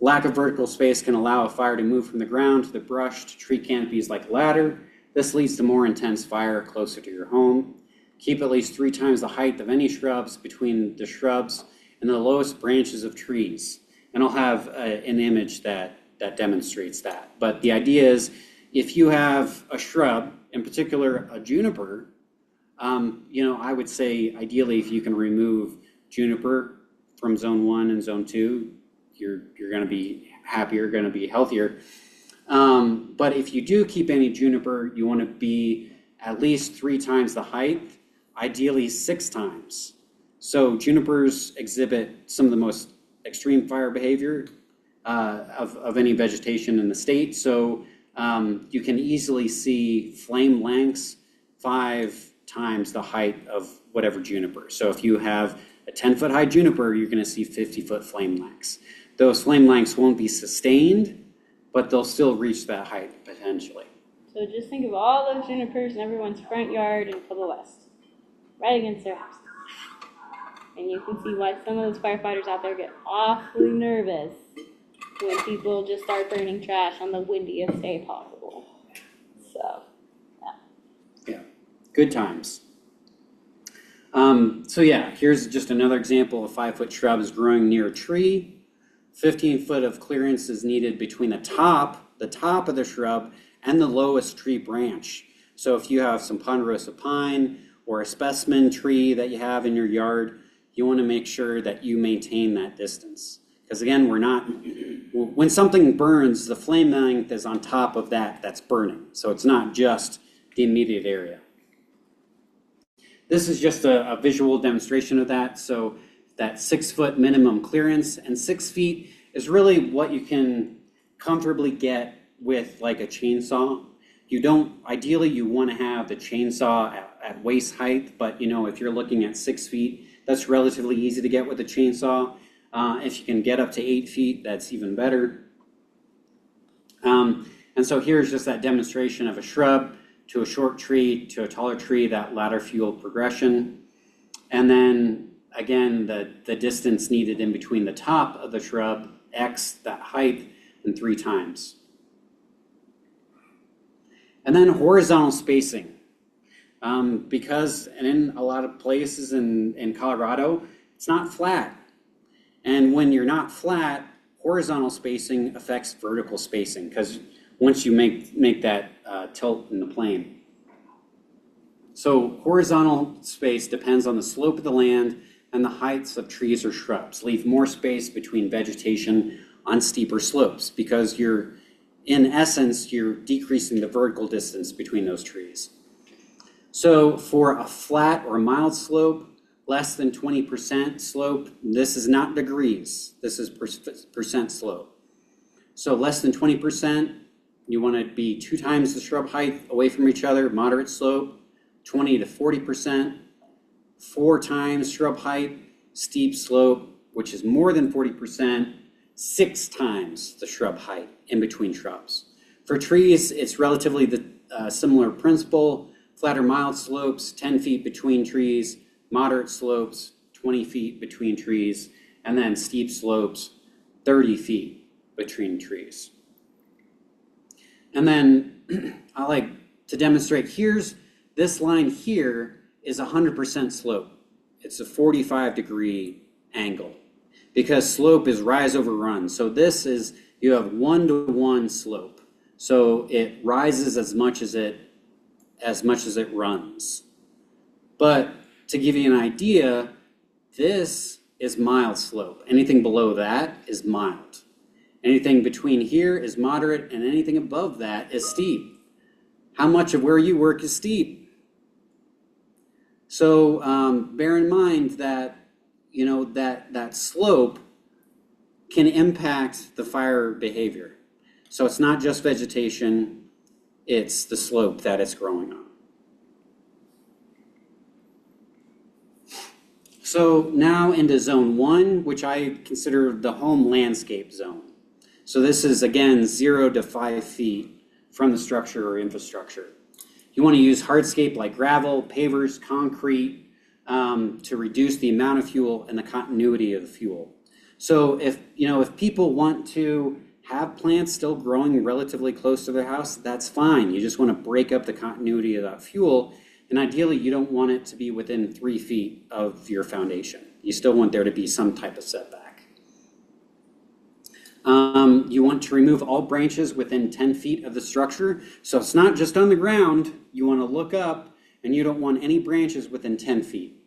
Lack of vertical space can allow a fire to move from the ground to the brush to tree canopies like a ladder. This leads to more intense fire closer to your home. Keep at least 3 times the height of any shrubs between the shrubs and the lowest branches of trees. And I'll have an image that demonstrates that. But the idea is, if you have a shrub, in particular a juniper, I would say ideally if you can remove juniper from zone 1 and zone 2, you're going to be happier, going to be healthier. But if you do keep any juniper, you want to be at least 3 times the height, ideally 6 times. So junipers exhibit some of the most extreme fire behavior of any vegetation in the state. So you can easily see flame lengths 5 times the height of whatever juniper. So if you have a 10-foot high juniper, you're going to see 50-foot flame lengths. Those flame lengths won't be sustained, but they'll still reach that height potentially. So just think of all those junipers in everyone's front yard in Pueblo West. right against their house. And you can see why some of those firefighters out there get awfully nervous when people just start burning trash on the windiest day possible. So, Good times. So yeah, here's just another example of 5-foot shrubs growing near a tree. 15 foot of clearance is needed between the top of the shrub and the lowest tree branch. So if you have some ponderosa pine or a specimen tree that you have in your yard, you want to make sure that you maintain that distance. Because again, when something burns, the flame length is on top of that's burning. So it's not just the immediate area. This is just a visual demonstration of that. So that 6-foot minimum clearance, and 6 feet is really what you can comfortably get with like a chainsaw. Ideally you want to have the chainsaw at waist height, but if you're looking at 6 feet, that's relatively easy to get with a chainsaw. If you can get up to 8 feet, that's even better. And so here's just that demonstration of a shrub to a short tree to a taller tree, that ladder fuel progression. And then again, the distance needed in between the top of the shrub, X, that height, and 3 times. And then horizontal spacing. Because in a lot of places in Colorado, it's not flat. And when you're not flat, horizontal spacing affects vertical spacing, because once you make that tilt in the plane. So horizontal space depends on the slope of the land and the heights of trees or shrubs. Leave more space between vegetation on steeper slopes, because in essence, you're decreasing the vertical distance between those trees. So for a flat or mild slope, less than 20% slope, this is not degrees, this is percent slope. So less than 20%, you want to be 2 times the shrub height away from each other. Moderate slope, 20 to 40%. 4 times shrub height. Steep slope, which is more than 40%, 6 times the shrub height in between shrubs. For trees, it's relatively the similar principle. Flat or mild slopes, 10 feet between trees. Moderate slopes, 20 feet between trees. And then steep slopes, 30 feet between trees. And then I like to demonstrate, this line here is 100% slope. It's a 45-degree angle, because slope is rise over run. So you have 1-to-1 slope. So it rises as much as it runs. But to give you an idea, this is mild slope. Anything below that is mild. Anything between here is moderate, and anything above that is steep. How much of where you work is steep? So bear in mind that that slope can impact the fire behavior. So it's not just vegetation, it's the slope that it's growing on. So now into zone 1, which I consider the home landscape zone. So this is, again, 0 to 5 feet from the structure or infrastructure. You want to use hardscape like gravel, pavers, concrete to reduce the amount of fuel and the continuity of the fuel. So if people want to have plants still growing relatively close to their house, that's fine. You just want to break up the continuity of that fuel. And ideally, you don't want it to be within 3 feet of your foundation. You still want there to be some type of setback. You want to remove all branches within 10 feet of the structure. So it's not just on the ground. You want to look up, and you don't want any branches within 10 feet.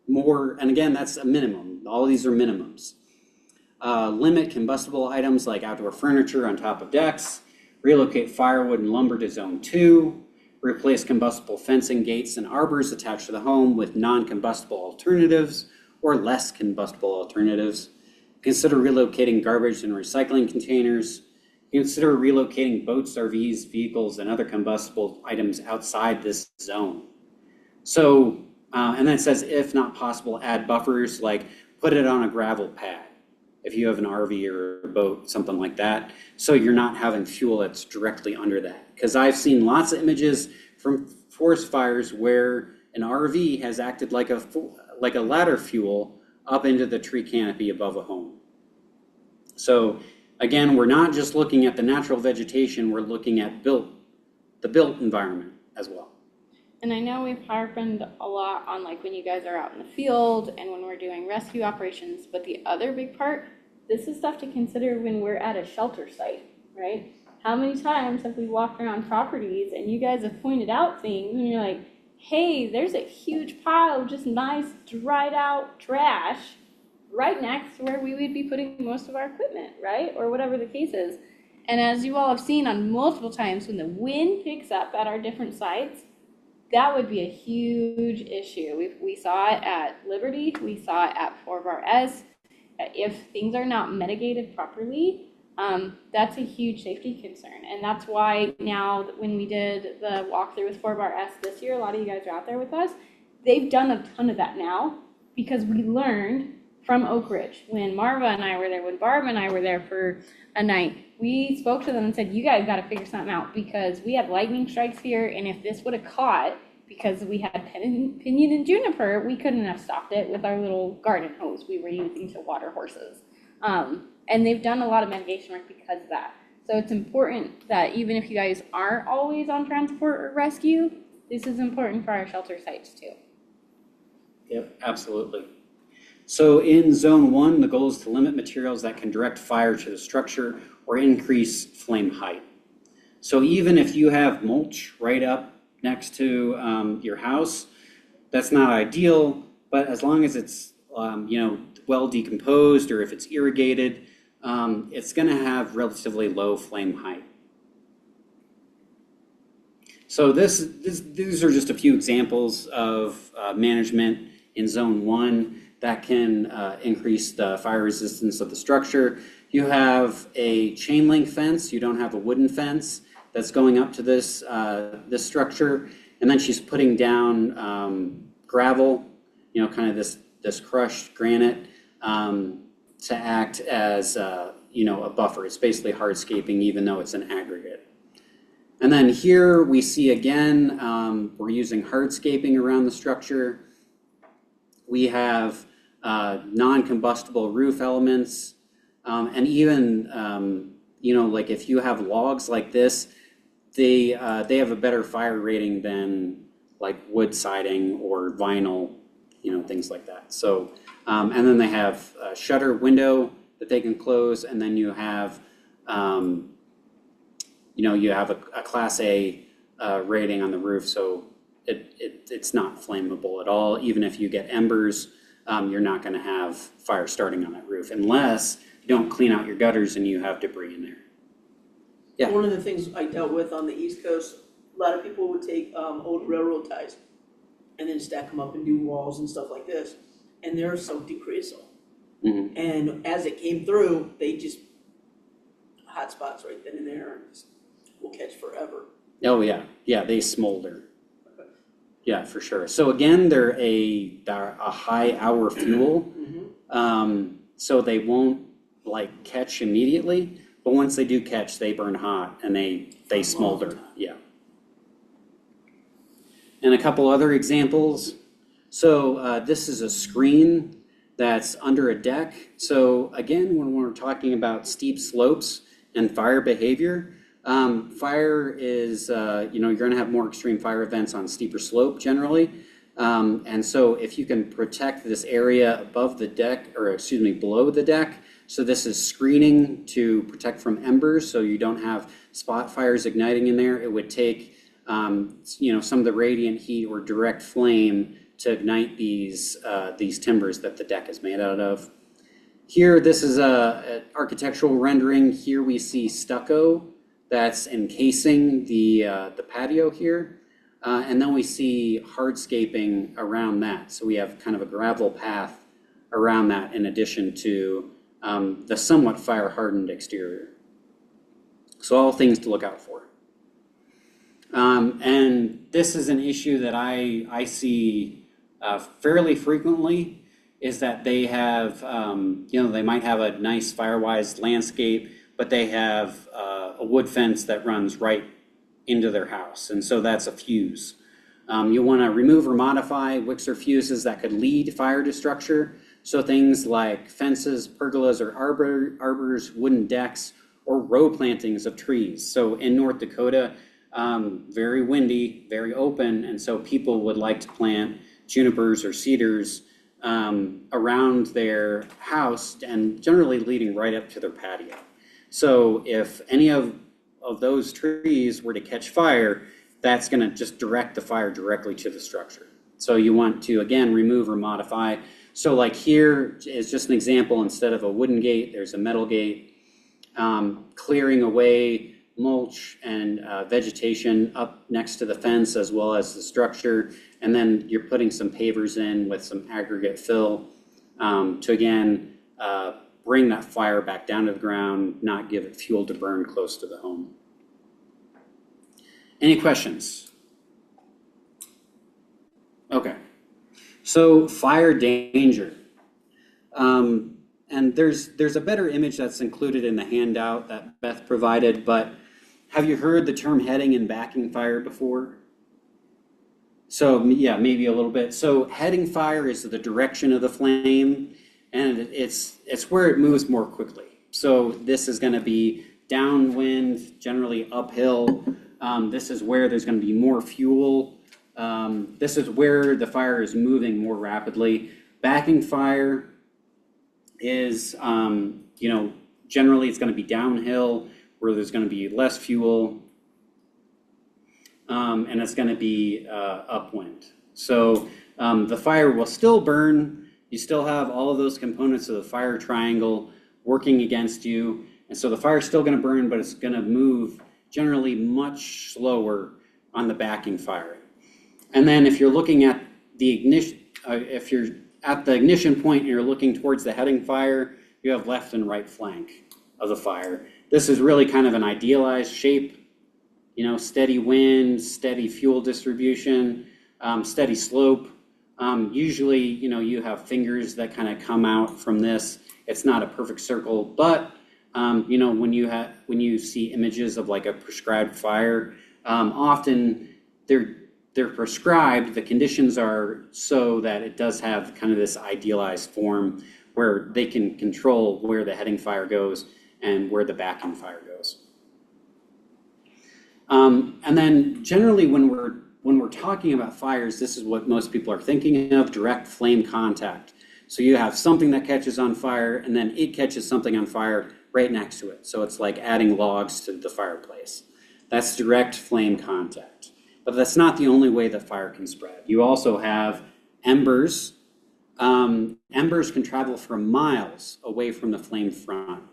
And again, that's a minimum. All of these are minimums. Limit combustible items like outdoor furniture on top of decks. Relocate firewood and lumber to zone 2. Replace combustible fencing, gates, and arbors attached to the home with non-combustible alternatives or less combustible alternatives. Consider relocating garbage and recycling containers. Consider relocating boats, RVs, vehicles, and other combustible items outside this zone. So, and then it says, if not possible, add buffers, like put it on a gravel pad if you have an RV or a boat, something like that, so you're not having fuel that's directly under that. Because I've seen lots of images from forest fires where an RV has acted like a ladder fuel up into the tree canopy above a home. So again, we're not just looking at the natural vegetation, we're looking at the built environment as well. And I know we've harpened a lot on like when you guys are out in the field and when we're doing rescue operations, but the other big part, this is stuff to consider when we're at a shelter site, right? How many times have we walked around properties and you guys have pointed out things and you're like, hey, there's a huge pile of just nice dried out trash right next to where we would be putting most of our equipment, right? Or whatever the case is. And as you all have seen on multiple times, when the wind picks up at our different sites, that would be a huge issue. We saw it at Liberty, we saw it at 4-Bar S. If things are not mitigated properly, that's a huge safety concern. And that's why now when we did the walkthrough with 4-Bar S this year, a lot of you guys are out there with us, they've done a ton of that now because we learned from Oak Ridge. When Marva and I were there, when Barb and I were there for a night, we spoke to them and said, you guys got to figure something out because we had lightning strikes here, and if this would have caught, because we had pinyon and juniper, we couldn't have stopped it with our little garden hose we were using to water horses. And they've done a lot of mitigation work because of that. So it's important that even if you guys aren't always on transport or rescue, this is important for our shelter sites too. Yep, absolutely. So in zone 1, the goal is to limit materials that can direct fire to the structure or increase flame height. So even if you have mulch right up next to your house, that's not ideal, but as long as it's well decomposed or if it's irrigated, it's going to have relatively low flame height. So these are just a few examples of management in zone 1 that can increase the fire resistance of the structure. You have a chain link fence, you don't have a wooden fence that's going up to this structure, and then she's putting down gravel, kind of this crushed granite to act as a buffer. It's basically hardscaping even though it's an aggregate. And then here we see again, we're using hardscaping around the structure. We have non-combustible roof elements, and even, like if you have logs like this, they have a better fire rating than like wood siding or vinyl, things like that. So, and then they have a shutter window that they can close, and then you have, you have a Class A rating on the roof, so it's not flammable at all. Even if you get embers, you're not going to have fire starting on that roof unless you don't clean out your gutters and you have debris in there. Yeah. One of the things I dealt with on the East Coast, a lot of people would take old railroad ties and then stack them up and do walls and stuff like this, and they're soaked in creosote. Mm-hmm. And as it came through, they just hot spots right then and there, and just will catch forever. Oh yeah, they smolder. Yeah, for sure. So again, they're a high hour fuel, so they won't like catch immediately. But once they do catch, they burn hot and they smolder. Yeah. And a couple other examples. So this is a screen that's under a deck. So again, when we're talking about steep slopes and fire behavior, fire is, you're going to have more extreme fire events on steeper slope generally. And so if you can protect this area above the deck, below the deck, so this is screening to protect from embers so you don't have spot fires igniting in there. It would take, some of the radiant heat or direct flame to ignite these timbers that the deck is made out of. Here, this is an architectural rendering. Here we see stucco that's encasing the patio here. And then we see hardscaping around that. So we have kind of a gravel path around that in addition to the somewhat fire hardened exterior. So all things to look out for. And this is an issue that I see fairly frequently, is that they have, they might have a nice Firewise landscape, but they have a wood fence that runs right into their house. And so that's a fuse. You want to remove or modify wicks or fuses that could lead fire to structure. So things like fences, pergolas, or arbors, wooden decks, or row plantings of trees. So in North Dakota, very windy, very open, and so people would like to plant junipers or cedars around their house and generally leading right up to their patio. So if any of those trees were to catch fire, that's going to just direct the fire directly to the structure. So you want to, again, remove or modify. So like here is just an example. Instead of a wooden gate, there's a metal gate. Clearing away mulch and vegetation up next to the fence as well as the structure. And then you're putting some pavers in with some aggregate fill to, again, bring that fire back down to the ground, not give it fuel to burn close to the home. Any questions? Okay. So fire danger. And there's a better image that's included in the handout that Beth provided, but have you heard the term heading and backing fire before? So yeah, maybe a little bit. So heading fire is the direction of the flame, and it's where it moves more quickly. So this is going to be downwind, generally uphill. This is where there's going to be more fuel. This is where the fire is moving more rapidly. Backing fire is, generally it's going to be downhill where there's going to be less fuel, and it's going to be upwind. So the fire will still burn. You still have all of those components of the fire triangle working against you. And so the fire's still going to burn, but it's going to move generally much slower on the backing fire. And then if you're looking at the ignition, if you're at the ignition point and you're looking towards the heading fire, you have left and right flank of the fire. This is really kind of an idealized shape, steady wind, steady fuel distribution, steady slope. Usually, you have fingers that kind of come out from this. It's not a perfect circle, but when you see images of like a prescribed fire, often they're prescribed. The conditions are so that it does have kind of this idealized form where they can control where the heading fire goes and where the backing fire goes. And then generally when we're talking about fires, this is what most people are thinking of: direct flame contact. So you have something that catches on fire and then it catches something on fire right next to it. So it's like adding logs to the fireplace. That's direct flame contact. But that's not the only way that fire can spread. You also have embers. Embers can travel for miles away from the flame front.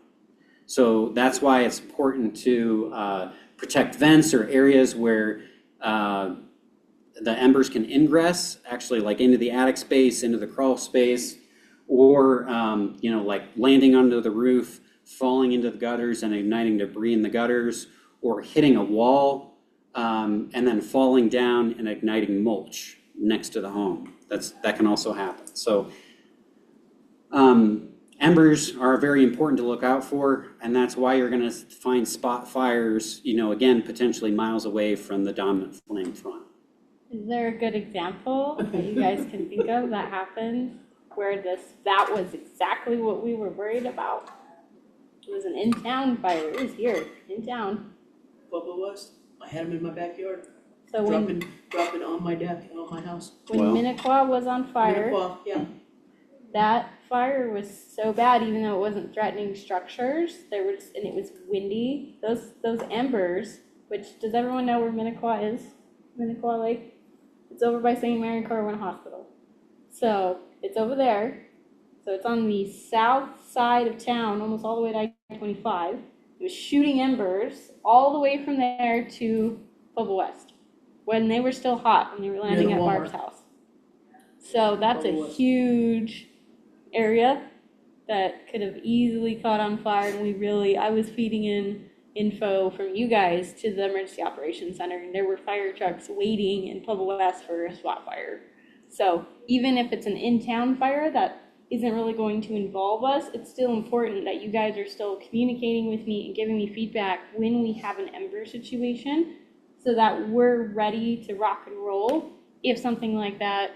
So that's why it's important to protect vents or areas where the embers can ingress, actually like into the attic space, into the crawl space, or like landing under the roof, falling into the gutters and igniting debris in the gutters, or hitting a wall and then falling down and igniting mulch next to the home. That can also happen. So embers are very important to look out for, and that's why you're going to find spot fires, again, potentially miles away from the dominant flame front. Is there a good example that you guys can think of that happened where that was exactly what we were worried about? It was an in-town fire. It was here, in town. Pueblo West, I had them in my backyard, So dropping on my deck, on my house. when Minnequa was on fire, Minnequa, yeah. that fire was so bad, even though it wasn't threatening structures, and it was windy. Those embers, which, does everyone know where Minnequa is? Minnequa Lake? It's over by St. Mary Corwin Hospital. So it's over there. So it's on the south side of town, almost all the way to I-25. It was shooting embers all the way from there to Pueblo West when they were still hot, when they were landing at Barb's house. So that's a huge area that could have easily caught on fire, and I was feeding in info from you guys to the Emergency Operations Center, and there were fire trucks waiting in Pueblo West for a SWAT fire. So even if it's an in-town fire that isn't really going to involve us, it's still important that you guys are still communicating with me and giving me feedback when we have an ember situation so that we're ready to rock and roll if something like that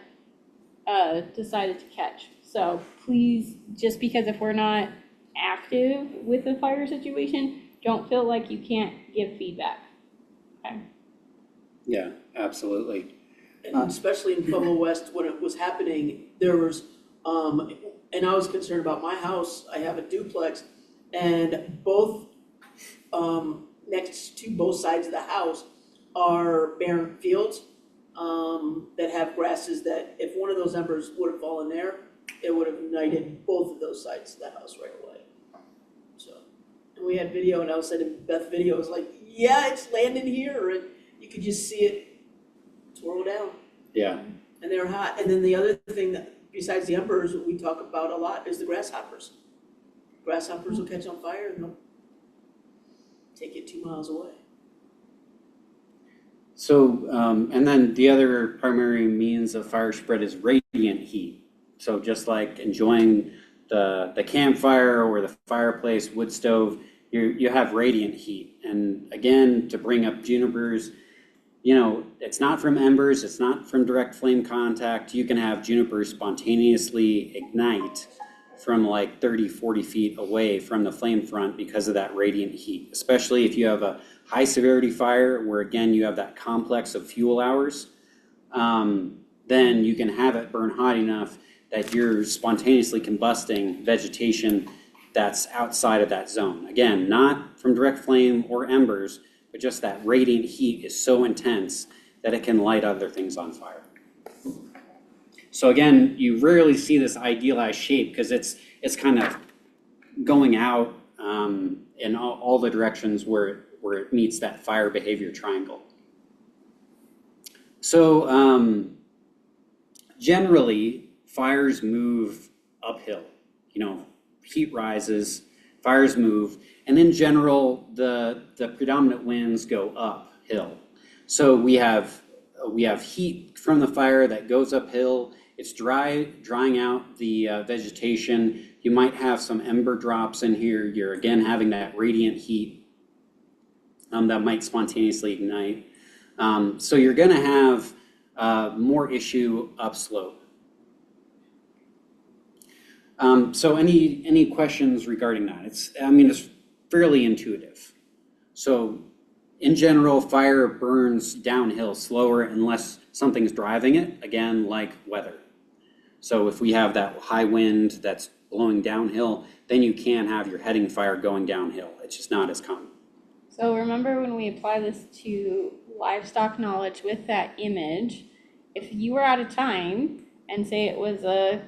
decided to catch. So please, just because if we're not active with a fire situation, don't feel like you can't give feedback. Okay. Yeah, absolutely. And especially in Pueblo West, when it was happening, there was, and I was concerned about my house, I have a duplex, and both, next to both sides of the house are barren fields, that have grasses that if one of those embers would have fallen there, it would have ignited both of those sides of the house right away. So, and we had video, and I was sending Beth video, it was like, yeah, it's landing here, and you could just see it twirl down. Yeah, And they're hot. And then the other thing that, besides the embers, we talk about a lot is the grasshoppers. Grasshoppers will catch on fire and they'll take it 2 miles away. so, and then the other primary means of fire spread is radiant heat. So just like enjoying the campfire or the fireplace, wood stove, you have radiant heat. And again, to bring up junipers, you know, it's not from embers, it's not from direct flame contact. You can have junipers spontaneously ignite from like 30, 40 feet away from the flame front because of that radiant heat, especially if you have a high severity fire where again you have that complex of fuel hours. Then you can have it burn hot enough that you're spontaneously combusting vegetation that's outside of that zone. Again, not from direct flame or embers, but just that radiant heat is so intense that it can light other things on fire. So again, you rarely see this idealized shape because it's kind of going out in all the directions where it meets that fire behavior triangle. So generally, fires move uphill. You know, heat rises, fires move, and in general, the predominant winds go uphill. So we have heat from the fire that goes uphill. It's drying out the vegetation. You might have some ember drops in here. You're again having that radiant heat that might spontaneously ignite. So you're going to have more issue upslope. So any questions regarding that? It's fairly intuitive. So in general, fire burns downhill slower unless something's driving it, again, like weather. So if we have that high wind that's blowing downhill, then you can have your heading fire going downhill. It's just not as common. So remember when we apply this to livestock knowledge with that image, if you were out of time and say it was a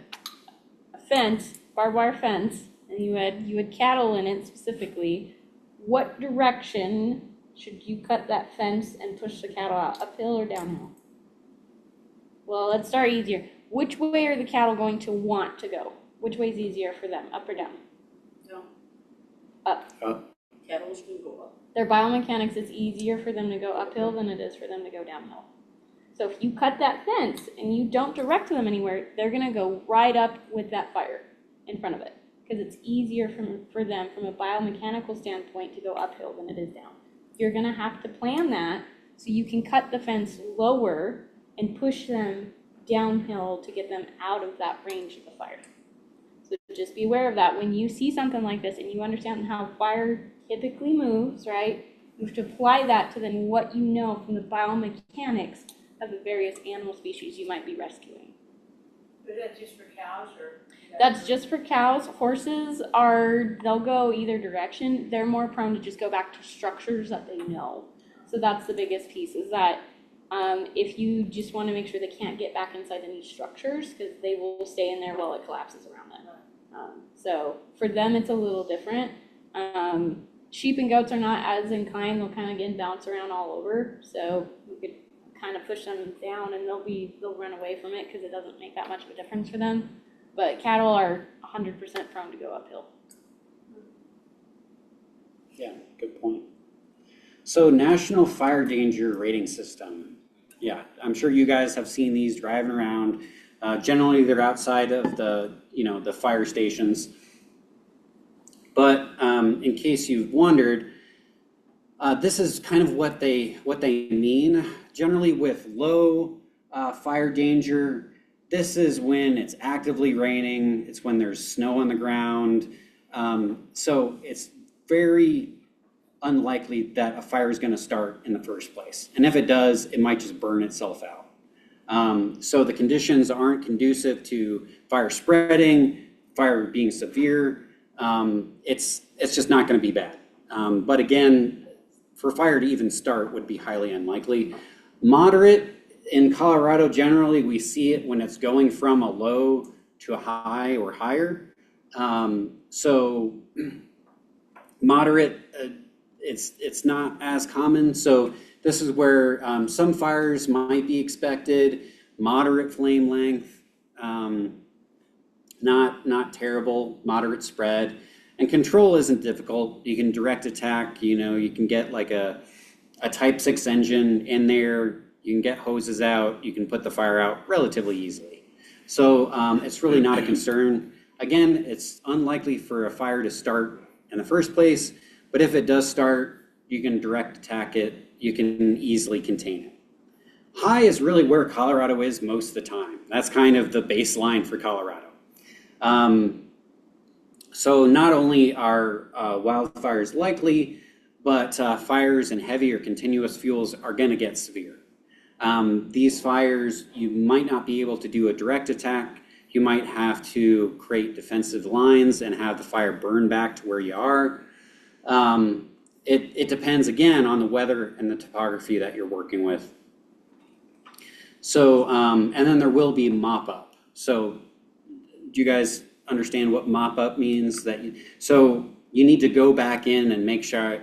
fence, barbed wire fence, and you had cattle in it specifically, what direction should you cut that fence and push the cattle out, uphill or downhill? Well, let's start easier. Which way are the cattle going to want to go? Which way is easier for them, up or down? No. Up. Cattle should go up. Their biomechanics, it's easier for them to go uphill than it is for them to go downhill. So if you cut that fence and you don't direct them anywhere, they're going to go right up with that fire in front of it because it's easier for them from a biomechanical standpoint to go uphill than it is down. You're going to have to plan that so you can cut the fence lower and push them downhill to get them out of that range of the fire. So just be aware of that. When you see something like this and you understand how fire typically moves, right, you have to apply that to then what you know from the biomechanics of the various animal species you might be rescuing. Is that just for cows or? That's just for cows. Horses they'll go either direction. They're more prone to just go back to structures that they know. So that's the biggest piece is that if you just want to make sure they can't get back inside any structures because they will stay in there while it collapses around them. So for them, it's a little different. Sheep and goats are not as inclined. They'll kind of get bounce around all over. So you could kind of push them down and they'll run away from it because it doesn't make that much of a difference for them. But cattle are 100% prone to go uphill. Yeah, good point. So National Fire Danger Rating System. Yeah, I'm sure you guys have seen these driving around. Generally, they're outside of the fire stations. But in case you've wondered, this is kind of what they mean. Generally, with low fire danger, this is when it's actively raining, it's when there's snow on the ground. So it's very unlikely that a fire is going to start in the first place. And if it does, it might just burn itself out. So the conditions aren't conducive to fire spreading, fire being severe. It's just not going to be bad. But again, for fire to even start would be highly unlikely. Moderate, in Colorado generally, we see it when it's going from a low to a high or higher. So moderate, it's not as common. So this is where some fires might be expected. Moderate flame length, not terrible, moderate spread. And control isn't difficult. You can direct attack, you can get like a Type 6 engine in there. You can get hoses out. You can put the fire out relatively easily. So it's really not a concern. Again, it's unlikely for a fire to start in the first place, but if it does start, you can direct attack it. You can easily contain it. High is really where Colorado is most of the time. That's kind of the baseline for Colorado. So not only are wildfires likely, but fires in heavy or continuous fuels are going to get severe. These fires, you might not be able to do a direct attack. You might have to create defensive lines and have the fire burn back to where you are. It depends, again, on the weather and the topography that you're working with. So, and then there will be mop-up. So do you guys understand what mop-up means? So you need to go back in and make sure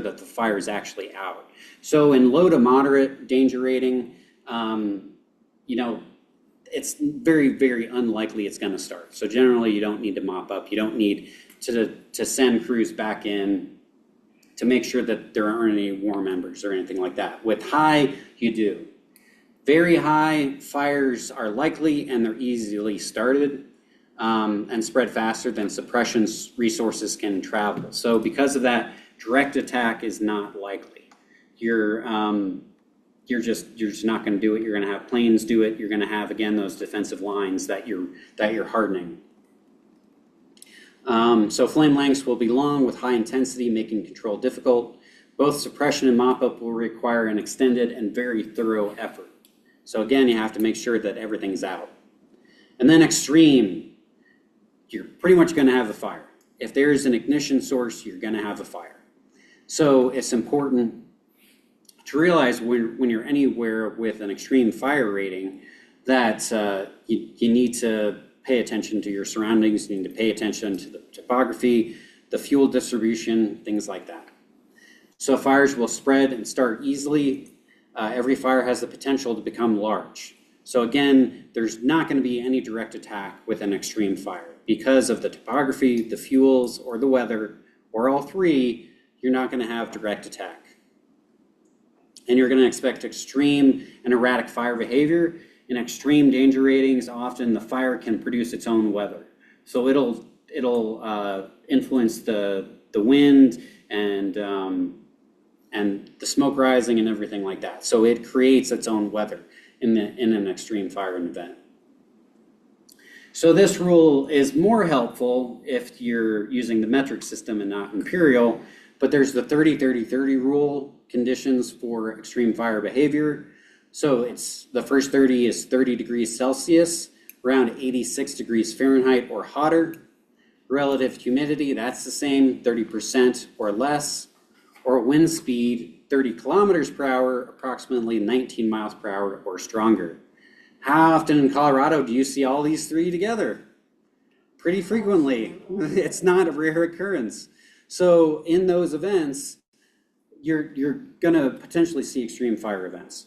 that the fire is actually out. So in low to moderate danger rating, it's very, very unlikely it's going to start. So generally, you don't need to mop up. You don't need to send crews back in to make sure that there aren't any warm embers or anything like that. With high, you do. Very high fires are likely and they're easily started and spread faster than suppression resources can travel. So because of that, direct attack is not likely. You're just not going to do it. You're going to have planes do it. You're going to have, again, those defensive lines that you're hardening. So flame lengths will be long with high intensity, making control difficult. Both suppression and mop-up will require an extended and very thorough effort. So again, you have to make sure that everything's out. And then extreme, you're pretty much going to have a fire. If there's an ignition source, you're going to have a fire. So it's important to realize when you're anywhere with an extreme fire rating that you need to pay attention to your surroundings, you need to pay attention to the topography, the fuel distribution, things like that. So fires will spread and start easily. Every fire has the potential to become large. So again, there's not going to be any direct attack with an extreme fire. Because of the topography, the fuels, or the weather, or all three, you're not going to have direct attack. And you're going to expect extreme and erratic fire behavior. In extreme danger ratings, often the fire can produce its own weather. So it'll influence the wind and the smoke rising and everything like that. So it creates its own weather in an extreme fire event. So this rule is more helpful if you're using the metric system and not imperial, but there's the 30-30-30 rule conditions for extreme fire behavior. So the first 30 is 30 degrees Celsius, around 86 degrees Fahrenheit or hotter. Relative humidity, that's the same, 30% or less. Or wind speed, 30 kilometers per hour, approximately 19 miles per hour or stronger. How often in Colorado do you see all these three together? Pretty frequently. It's not a rare occurrence. So in those events, you're gonna potentially see extreme fire events.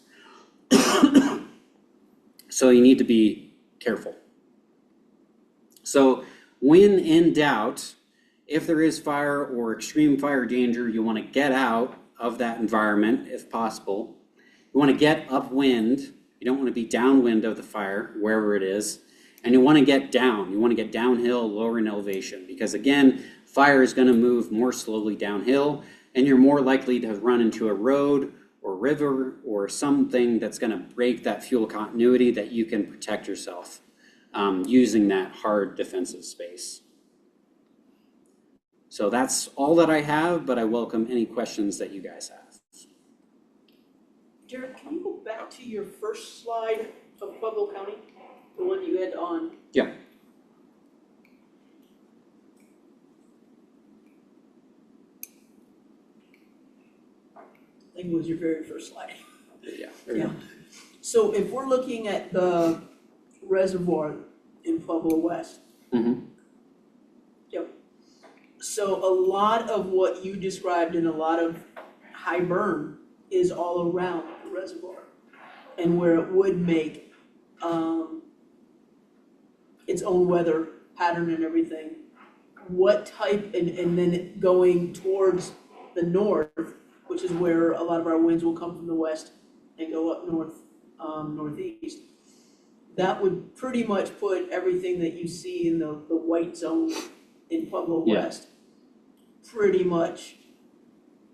So you need to be careful. So when in doubt, if there is fire or extreme fire danger, you want to get out of that environment if possible. You want to get upwind. You don't want to be downwind of the fire, wherever it is. And you want to get down. You want to get downhill, lower in elevation. Because again, fire is going to move more slowly downhill, and you're more likely to run into a road or river or something that's going to break that fuel continuity, that you can protect yourself using that hard defensive space. So that's all that I have, but I welcome any questions that you guys have. Jared, can you go back to your first slide of Pueblo County? The one you had on? Yeah. I think it was your very first slide. Yeah. Yeah. So if we're looking at the reservoir in Pueblo West. Mhm. Yep. So a lot of what you described and a lot of high burn is all around the reservoir. And where it would make, its own weather pattern and everything. What type, and then going towards the north, which is where a lot of our winds will come from the west and go up north, northeast. That would pretty much put everything that you see in the white zone in Pueblo Yeah. West pretty much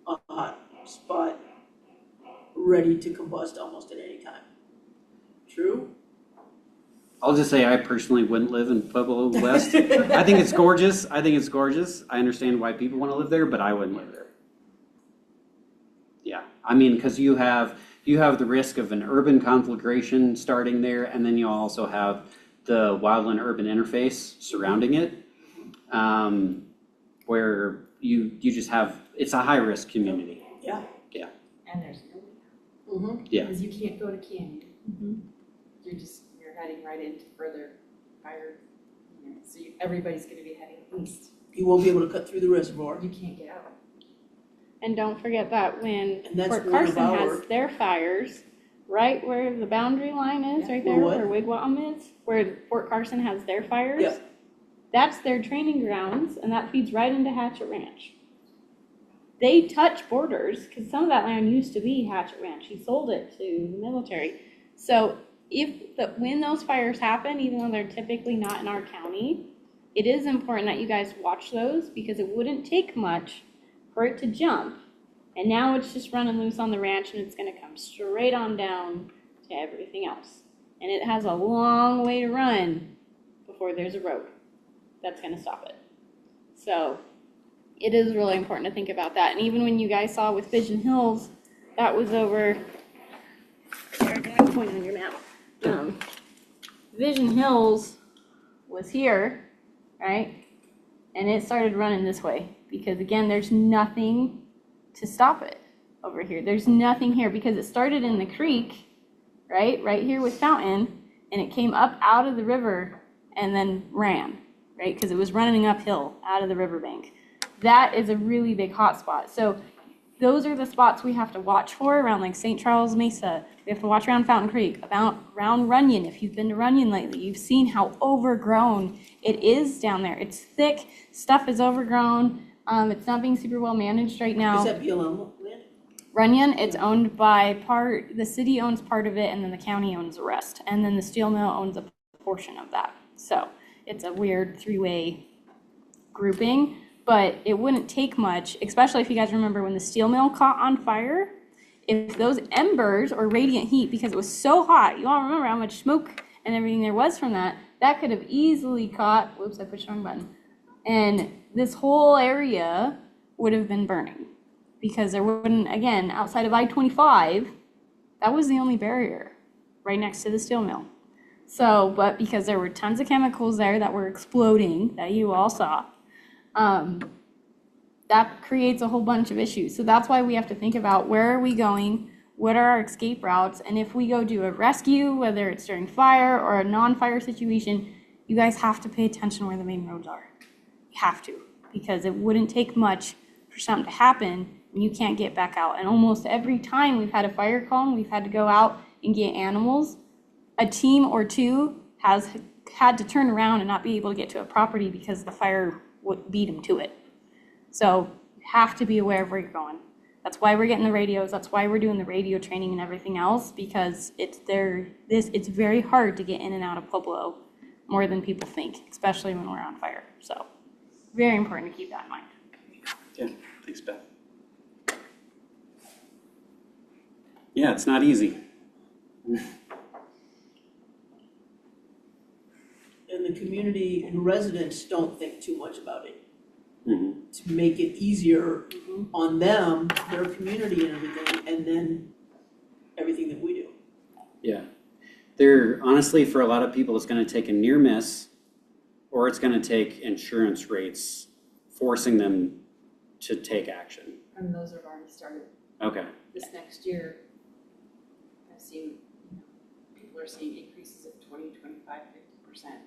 a hot spot, ready to combust almost at any time. True? I'll just say I personally wouldn't live in Pueblo West. I think it's gorgeous. I understand why people want to live there, but I wouldn't live there. Yeah, I mean, because you have the risk of an urban conflagration starting there, and then you also have the wildland-urban interface surrounding it, where you just have, it's a high-risk community. Yeah. And there's no way out, Mm-hmm. Yeah. because you can't go to Canyon. You're heading right into further fire, so everybody's gonna be heading east. You won't be able to cut through the reservoir. You can't get out. And don't forget that when And that's Fort one of Carson has our- their fires, right where the boundary line is, right Where there, what? where Wigwam is, where Fort Carson has their fires. Yeah. That's their training grounds, and that feeds right into Hatchet Ranch. They touch borders, because some of that land used to be Hatchet Ranch. He sold it to the military. So when those fires happen, even though they're typically not in our county, it is important that you guys watch those, because it wouldn't take much for it to jump. And now it's just running loose on the ranch, and it's gonna come straight on down to everything else. And it has a long way to run before there's a road that's gonna stop it. So it is really important to think about that. And even when you guys saw with Vision Hills, that was over, there, can I point on your map? Vision Hills was here, right? And it started running this way, because again, there's nothing to stop it over here. There's nothing here, because it started in the creek, right here with Fountain, and it came up out of the river and then ran, right? Because it was running uphill out of the riverbank. That is a really big hot spot. So those are the spots we have to watch for around like St. Charles Mesa. We have to watch around Fountain Creek, around Runyon. If you've been to Runyon lately, you've seen how overgrown it is down there. It's thick, stuff is overgrown. It's not being super well managed right now. Is that BLM land? Runyon, it's owned by the city owns part of it, and then the county owns the rest. And then the steel mill owns a portion of that. So it's a weird three-way grouping, but it wouldn't take much, especially if you guys remember when the steel mill caught on fire. If those embers or radiant heat, because it was so hot, you all remember how much smoke and everything there was from that, that could have easily caught, whoops, I pushed the wrong button. And this whole area would have been burning, because there wouldn't, again, outside of I-25, that was the only barrier right next to the steel mill. So, but because there were tons of chemicals there that were exploding, that you all saw, that creates a whole bunch of issues. So that's why we have to think about, where are we going? What are our escape routes? And if we go do a rescue, whether it's during fire or a non-fire situation, you guys have to pay attention where the main roads are. You have to, because it wouldn't take much for something to happen and you can't get back out. And almost every time we've had a fire call and we've had to go out and get animals, a team or two has had to turn around and not be able to get to a property because the fire would beat them to it. So you have to be aware of where you're going. That's why we're getting the radios. That's why we're doing the radio training and everything else, because it's very hard to get in and out of Pueblo, more than people think, especially when we're on fire. So very important to keep that in mind. Yeah, thanks, Beth. Yeah, it's not easy. And the community and residents don't think too much about it. Mhm. To make it easier on them, their community and everything, and then everything that we do. Yeah. Honestly, for a lot of people, it's gonna take a near miss, or it's gonna take insurance rates forcing them to take action. And those have already started. Okay, This next year, I've seen, people are seeing increases of 20, 25, 50%.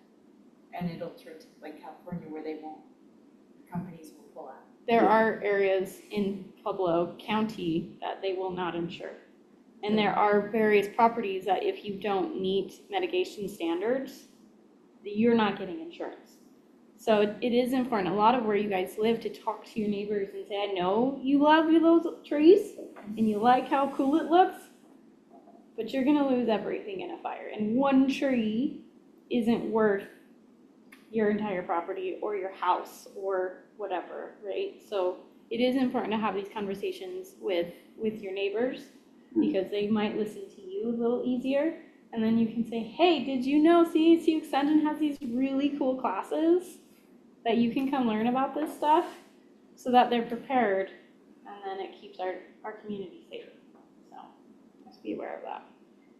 And it'll turn to like California where they won't, companies will pull out. There are areas in Pueblo County that they will not insure. And there are various properties that if you don't meet mitigation standards, you're not getting insurance. So it is important, a lot of where you guys live, to talk to your neighbors and say, I know you love those trees and you like how cool it looks, but you're gonna lose everything in a fire. And one tree isn't worth your entire property or your house or whatever, right? So it is important to have these conversations with your neighbors, because they might listen to you a little easier. And then you can say, hey, did you know CSU Extension has these really cool classes that you can come learn about this stuff, so that they're prepared, and then it keeps our community safer. So just be aware of that.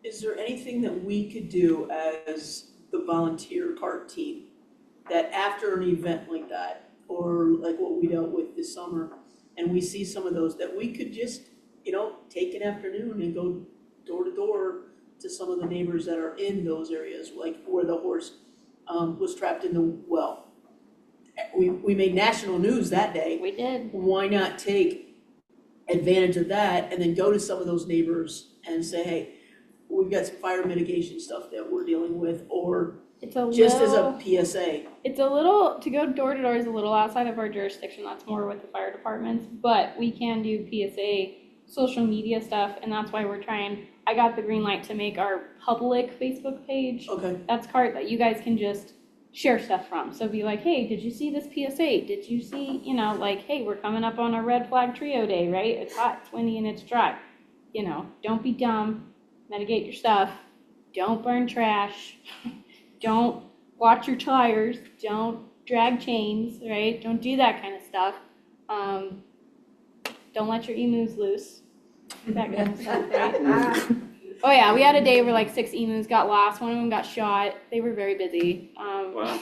Is there anything that we could do as the volunteer cart team, that after an event like that, or like what we dealt with this summer, and we see some of those, that we could just, take an afternoon and go door to door to some of the neighbors that are in those areas, like where the horse was trapped in the well. We made national news that day. We did. Why not take advantage of that and then go to some of those neighbors and say, hey, we've got some fire mitigation stuff that we're dealing with, or It's a just little, as a PSA. It's a little, to go door to door is a little outside of our jurisdiction. That's more with the fire departments, but we can do PSA social media stuff, and that's why I got the green light to make our public Facebook page. Okay. That's cart that you guys can just share stuff from. So be like, hey, did you see this PSA? Did you see, hey, we're coming up on our red flag trio day, right? It's hot, it's windy, and it's dry. Don't be dumb, mitigate your stuff, don't burn trash, don't watch your tires, don't drag chains, right? Don't do that kind of stuff. Don't let your emus loose, that kind of stuff, right? Oh yeah, we had a day where like 6 emus got lost. One of them got shot. They were very busy. Wow.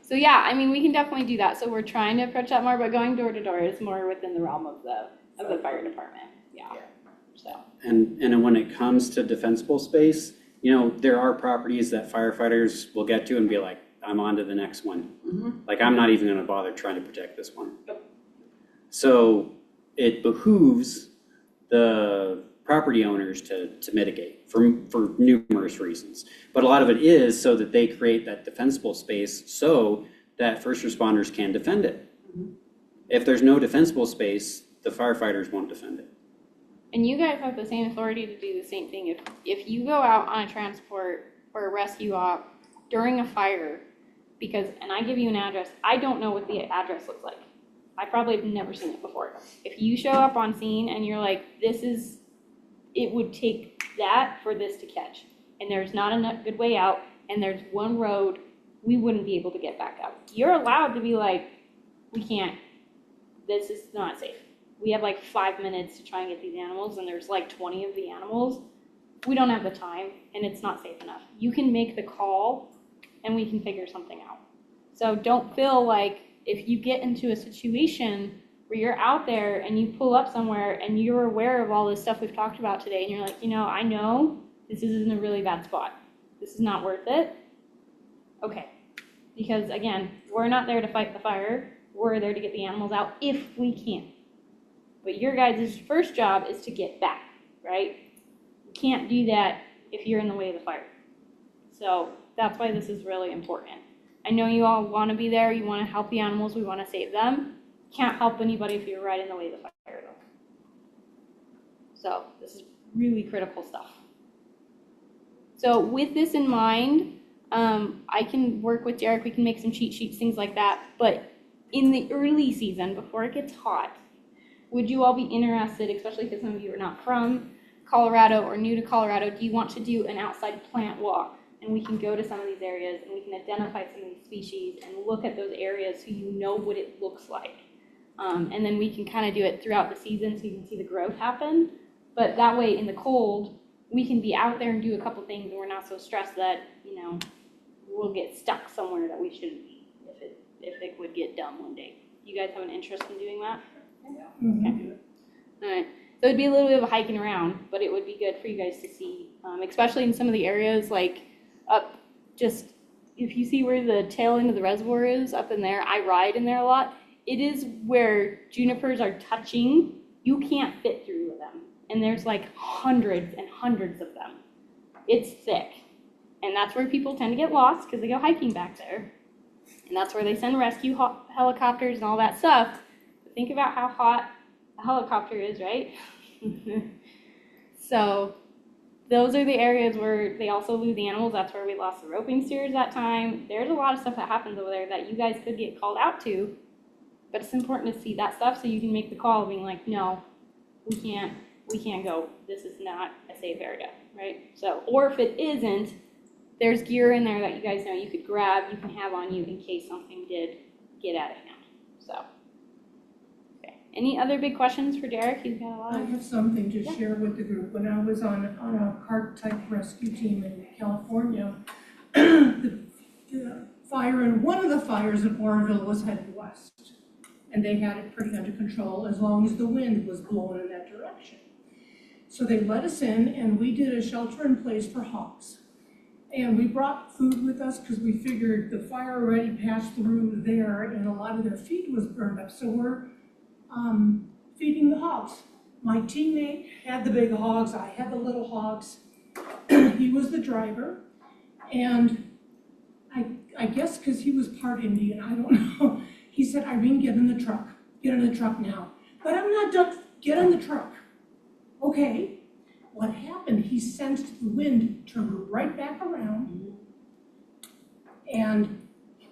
So yeah, I mean, we can definitely do that. So we're trying to approach that more, but going door to door is more within the realm of the fire department. Yeah. So. And when it comes to defensible space, there are properties that firefighters will get to and be like, I'm on to the next one. Mm-hmm. Like, I'm not even gonna bother trying to protect this one. So it behooves the property owners to mitigate for numerous reasons. But a lot of it is so that they create that defensible space so that first responders can defend it. Mhm. If there's no defensible space, the firefighters won't defend it. And you guys have the same authority to do the same thing. If you go out on a transport or a rescue op during a fire, and I give you an address, I don't know what the address looks like. I probably have never seen it before. If you show up on scene and you're like, it would take that for this to catch, and there's not a good way out, and there's one road, we wouldn't be able to get back out. You're allowed to be like, we can't, this is not safe. We have like 5 minutes to try and get these animals, and there's like 20 of the animals. We don't have the time, and it's not safe enough. You can make the call, and we can figure something out. So don't feel like if you get into a situation where you're out there and you pull up somewhere and you're aware of all this stuff we've talked about today, and you're like, I know this is in a really bad spot. This is not worth it. Okay. Because again, we're not there to fight the fire. We're there to get the animals out if we can. But your guys' first job is to get back, right? You can't do that if you're in the way of the fire. So that's why this is really important. I know you all want to be there. You want to help the animals. We want to save them. Can't help anybody if you're right in the way of the fire, though. So this is really critical stuff. So with this in mind, I can work with Derek. We can make some cheat sheets, things like that. But in the early season, before it gets hot, would you all be interested, especially because some of you are not from Colorado or new to Colorado, do you want to do an outside plant walk? And we can go to some of these areas and we can identify some of these species and look at those areas so you know what it looks like. And then we can kind of do it throughout the season so you can see the growth happen. But that way in the cold, we can be out there and do a couple things and we're not so stressed that, you know, we'll get stuck somewhere that we shouldn't be if it would get done one day. You guys have an interest in doing that? Mhm. All right. So it'd be a little bit of a hiking around, but it would be good for you guys to see, especially in some of the areas like up just, if you see where the tail end of the reservoir is up in there, I ride in there a lot. It is where junipers are touching. You can't fit through them. And there's like hundreds and hundreds of them. It's thick. And that's where people tend to get lost because they go hiking back there. And that's where they send rescue helicopters and all that stuff. But think about how hot a helicopter is, right? So those are the areas where they also lose the animals. That's where we lost the roping steers that time. There's a lot of stuff that happens over there that you guys could get called out to. But it's important to see that stuff so you can make the call being like, no, we can't go. This is not a safe area, right? So, or if it isn't, there's gear in there that you guys know you could grab, you can have on you in case something did get out of hand. So, okay. Any other big questions for Derek? He's got a lot I of. have something to share with the group. When I was on a cart-type rescue team in California, the fire in one of the fires in Oroville was heading west. And they had it pretty under control as long as the wind was blowing in that direction. So they let us in and we did a shelter in place for hogs. And we brought food with us because we figured the fire already passed through there and a lot of their feed was burned up. So we're feeding the hogs. My teammate had the big hogs, I had the little hogs. He was the driver. And I guess because he was part Indian, I don't know. He said, Irene, get in the truck. Get in the truck now. But I'm not done. Get in the truck. Okay. What happened, he sensed the wind turn right back around. And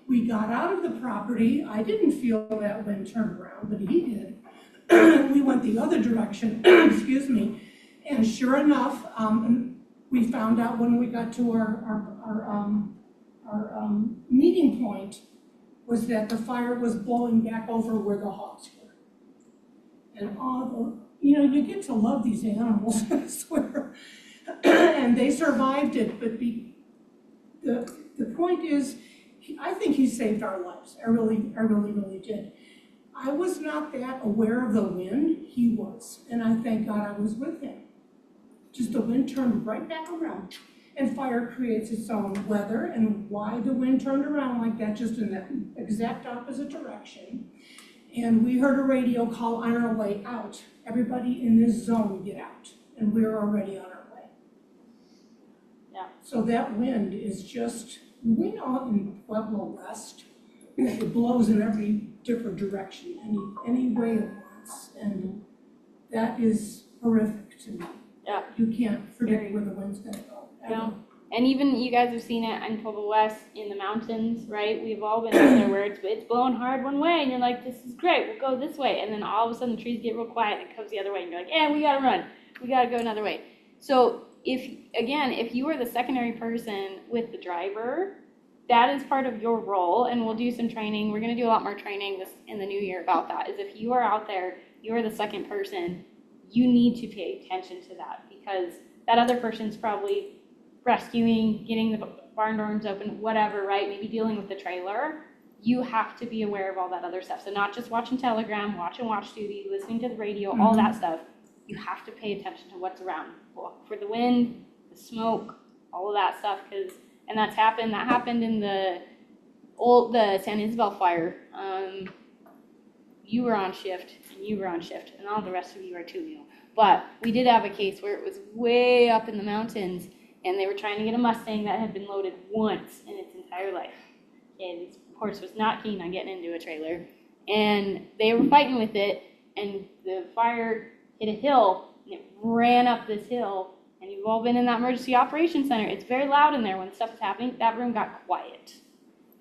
we got out of the property. I didn't feel that wind turn around, but he did. We went the other direction, excuse me. And sure enough, we found out when we got to our meeting point was that the fire was blowing back over where the hogs were. And you get to love these animals, I swear. And they survived it, but the point is, I think he saved our lives. I really did. I was not that aware of the wind, he was. And I thank God I was with him. Just the wind turned right back around. And fire creates its own weather, and why the wind turned around like that, just in that exact opposite direction. And we heard a radio call on our way out. Everybody in this zone get out, and we're already on our way. Yeah. So that wind is just, we know in Pueblo West, it blows in every different direction, any way it wants, and that is horrific to me. Yeah. You can't predict where the wind's gonna go. No. And even you guys have seen it in Pueblo West in the mountains, right? We've all been in there where it's blowing hard one way and you're like, this is great, we'll go this way. And then all of a sudden the trees get real quiet and it comes the other way and you're like, we gotta run. We gotta go another way. So if you are the secondary person with the driver, that is part of your role, and we'll do some training. We're gonna do a lot more training in the new year about that, is if you are out there, you are the second person, you need to pay attention to that because that other person's probably rescuing, getting the barn doors open, whatever, right? Maybe dealing with the trailer. You have to be aware of all that other stuff. So not just watching Telegram, watching Watch Duty, listening to the radio, all that stuff. You have to pay attention to what's around. Look for the wind, the smoke, all of that stuff. And that happened in the San Isabel fire. You were on shift, and all the rest of you are too. But we did have a case where it was way up in the mountains, and they were trying to get a Mustang that had been loaded once in its entire life. And this horse was not keen on getting into a trailer. And they were fighting with it, and the fire hit a hill, and it ran up this hill. And you've all been in that emergency operations center. It's very loud in there when stuff is happening. That room got quiet.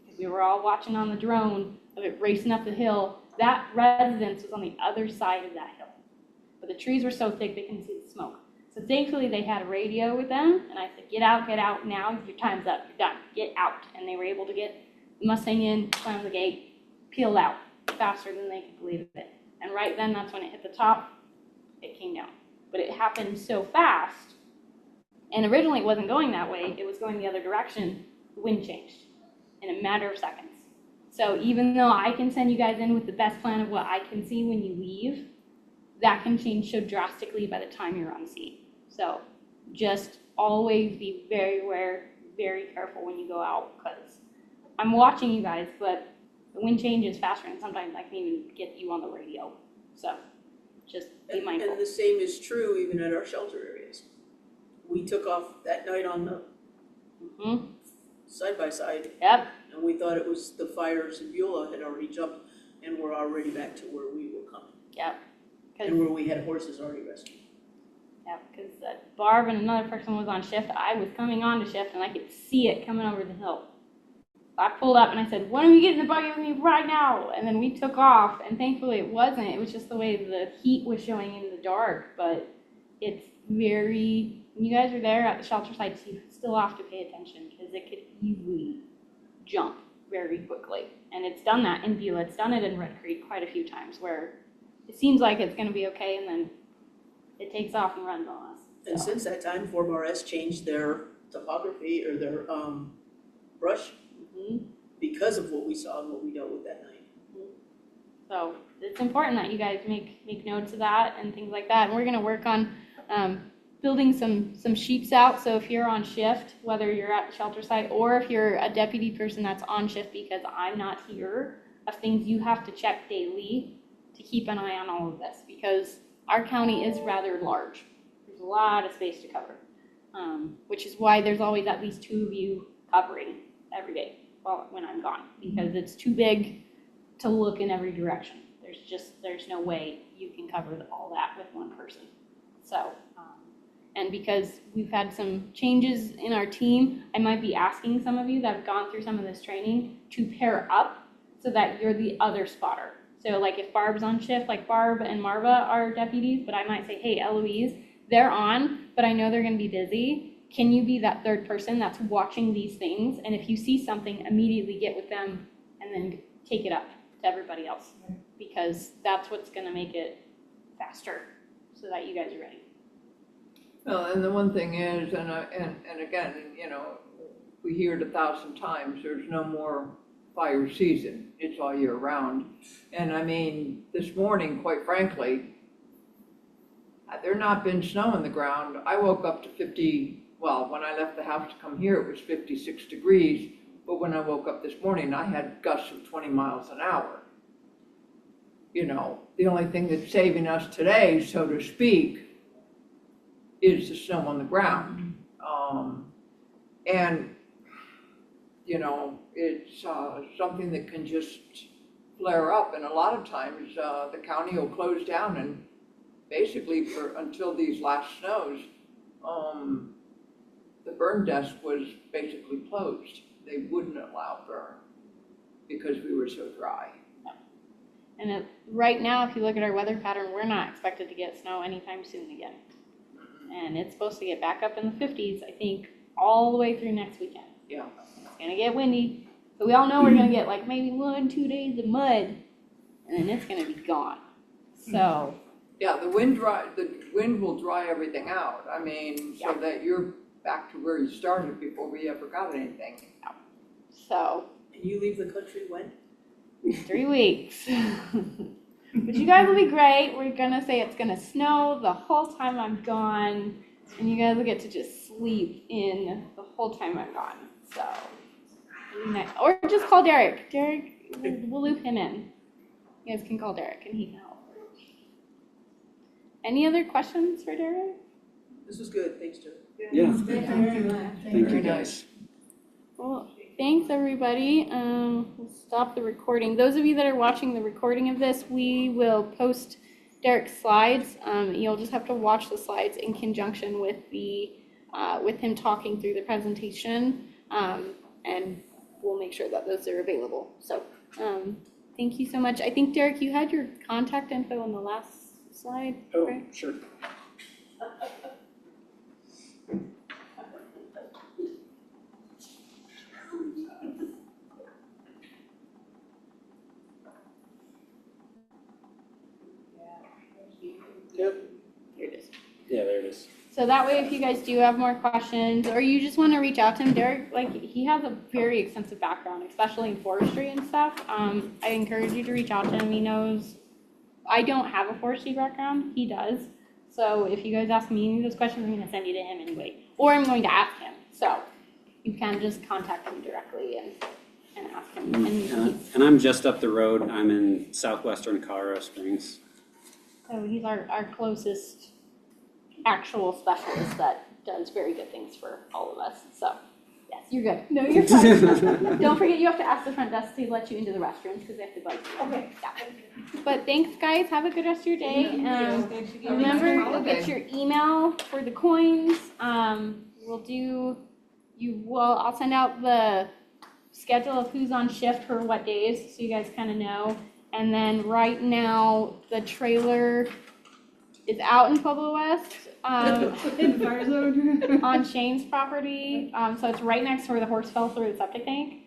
Because we were all watching on the drone of it racing up the hill. that residence was on the other side of that hill. But the trees were so thick they couldn't see the smoke. So thankfully they had a radio with them, and I said, get out now, your time's up, you're done, get out. And they were able to get the Mustang in, slam the gate, peel out faster than they could believe it. And right then, that's when it hit the top, it came down. But it happened so fast, and originally it wasn't going that way, it was going the other direction, the wind changed in a matter of seconds. So even though I can send you guys in with the best plan of what I can see when you leave, that can change so drastically by the time you're on scene. So just always be very aware, very careful when you go out, because I'm watching you guys, but the wind changes faster, and sometimes I can even get you on the radio. So just be mindful. And the same is true even at our shelter areas. We took off that night on the side by side, Yep. and we thought it was the fires in Beulah had already jumped and were already back to where we were coming. Yep. And where we had horses already rescued. Yeah, because Barb and another person was on shift. I was coming on to shift, and I could see it coming over the hill. I pulled up and I said, "When are we getting the buggy with me right now?" And then we took off, and thankfully it wasn't. It was just the way the heat was showing in the dark. But it's very, when you guys are there at the shelter sites, you still have to pay attention, because it could easily jump very quickly. And it's done that in Beulah. It's done it in Red Creek quite a few times, where it seems like it's going to be okay, and then it takes off and runs on us. And So, since that time, Fort Morris changed their topography or their brush because of what we saw and what we dealt with that night. so it's important that you guys make notes of that and things like that. And we're going to work on building some sheets out. So if you're on shift, whether you're at the shelter site or if you're a deputy person that's on shift because I'm not here, of things you have to check daily to keep an eye on all of this, because our county is rather large. There's a lot of space to cover, which is why there's always at least 2 of you covering every day when I'm gone, because it's too big to look in every direction. There's no way you can cover all that with one person. So, and because we've had some changes in our team, I might be asking some of you that have gone through some of this training to pair up so that you're the other spotter. So like if Barb's on shift, like Barb and Marva are deputies, but I might say, hey, Eloise, they're on, but I know they're gonna be busy. Can you be that third person that's watching these things? And if you see something, immediately get with them and then take it up to everybody else. Because that's what's gonna make it faster so that you guys are ready. Well, and the one thing is, and again, we hear it 1,000 times, there's no more fire season. It's all year round. And I mean, this morning, quite frankly, had there not been snow on the ground, I woke up to 50, well, when I left the house to come here, it was 56 degrees. But when I woke up this morning, I had gusts of 20 miles an hour. The only thing that's saving us today, so to speak, is the snow on the ground. And it's something that can just flare up, and a lot of times the county will close down, and basically until these last snows, the burn desk was basically closed. They wouldn't allow burn because we were so dry. And right now, if you look at our weather pattern, we're not expected to get snow anytime soon again. And it's supposed to get back up in the 50s, I think, all the way through next weekend. Yeah. It's gonna get windy. So we all know we're gonna get like maybe 1-2 days of mud, and then it's gonna be gone. So. Yeah, the wind will dry everything out. I mean, so that you're back to where you started before we ever got anything. So. And you leave the country when? 3 weeks. But you guys will be great. We're gonna say it's gonna snow the whole time I'm gone, and you guys will get to just sleep in the whole time I'm gone. So, or just call Derek. Derek, we'll loop him in. You guys can call Derek, and he can help. Any other questions for Derek? This was good, thanks, Joe. Yeah, Thank you very much. thank you guys. Well, thanks everybody. We'll stop the recording. Those of you that are watching the recording of this, we will post Derek's slides. You'll just have to watch the slides in conjunction with with him talking through the presentation, and we'll make sure that those are available. So, thank you so much. I think Derek, you had your contact info on the last slide, right? Sure. Yep. Here it is. Yeah, there it is. So that way, if you guys do have more questions, or you just want to reach out to him, Derek, like, he has a very extensive background, especially in forestry and stuff. I encourage you to reach out to him. He knows, I don't have a forestry background, he does. So if you guys ask me any of those questions, I'm gonna send you to him anyway, or I'm going to ask him. So you can just contact him directly and ask him. And he's, And I'm just up the road. I'm in southwestern Colorado Springs. so he's our closest actual specialist that does very good things for all of us. So yes, you're good. No, you're fine. Don't forget, you have to ask the front desk to let you into the restrooms because they have to bug you. Okay. Yeah. But thanks, guys. Have a good rest of your day. Remember, you'll get your email for the coins. I'll send out the schedule of who's on shift for what days, so you guys kind of know. And then right now, the trailer is out in Pueblo West, on Shane's property. So it's right next to where the horse fell through the septic tank.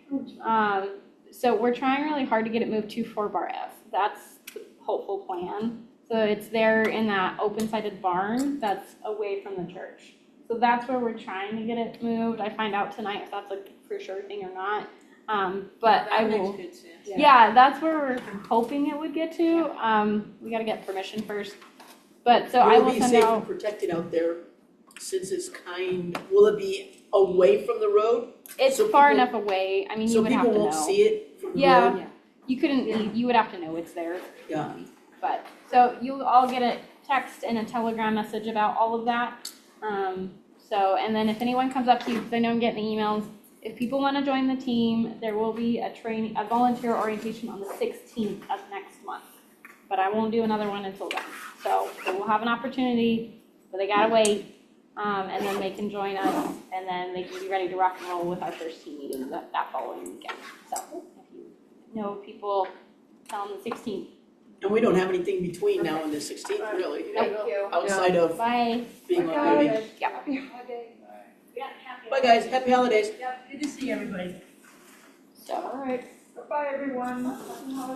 So we're trying really hard to get it moved to 4 Bar F. That's the hopeful plan. So it's there in that open-sided barn that's away from the church. So that's where we're trying to get it moved. I find out tonight if that's a for sure thing or not. But I will. Yeah, that's where we're hoping it would get to. We gotta get permission first. But so I will Will it be send safe out. and protected out there since it's will it be away from the road? It's so far people- enough away. I mean, you So would have to people know. won't see it from the road? Yeah, you couldn't. You would have to know it's there. Yeah. But so you'll all get a text and a Telegram message about all of that. So and then if anyone comes up to you, because I know I'm getting emails. If people want to join the team, there will be a volunteer orientation on the 16th of next month. But I won't do another one until then. So they will have an opportunity, but they gotta wait. And then they can join us, and then they can be ready to rock and roll with our first team meeting that following weekend. So if you know people, tell them the 16th. And we don't have anything between now and the 16th, really, Thank you. outside of Bye. being on duty. Yeah. Bye, guys, happy holidays. Good to see everybody. So. All right, bye-bye, everyone.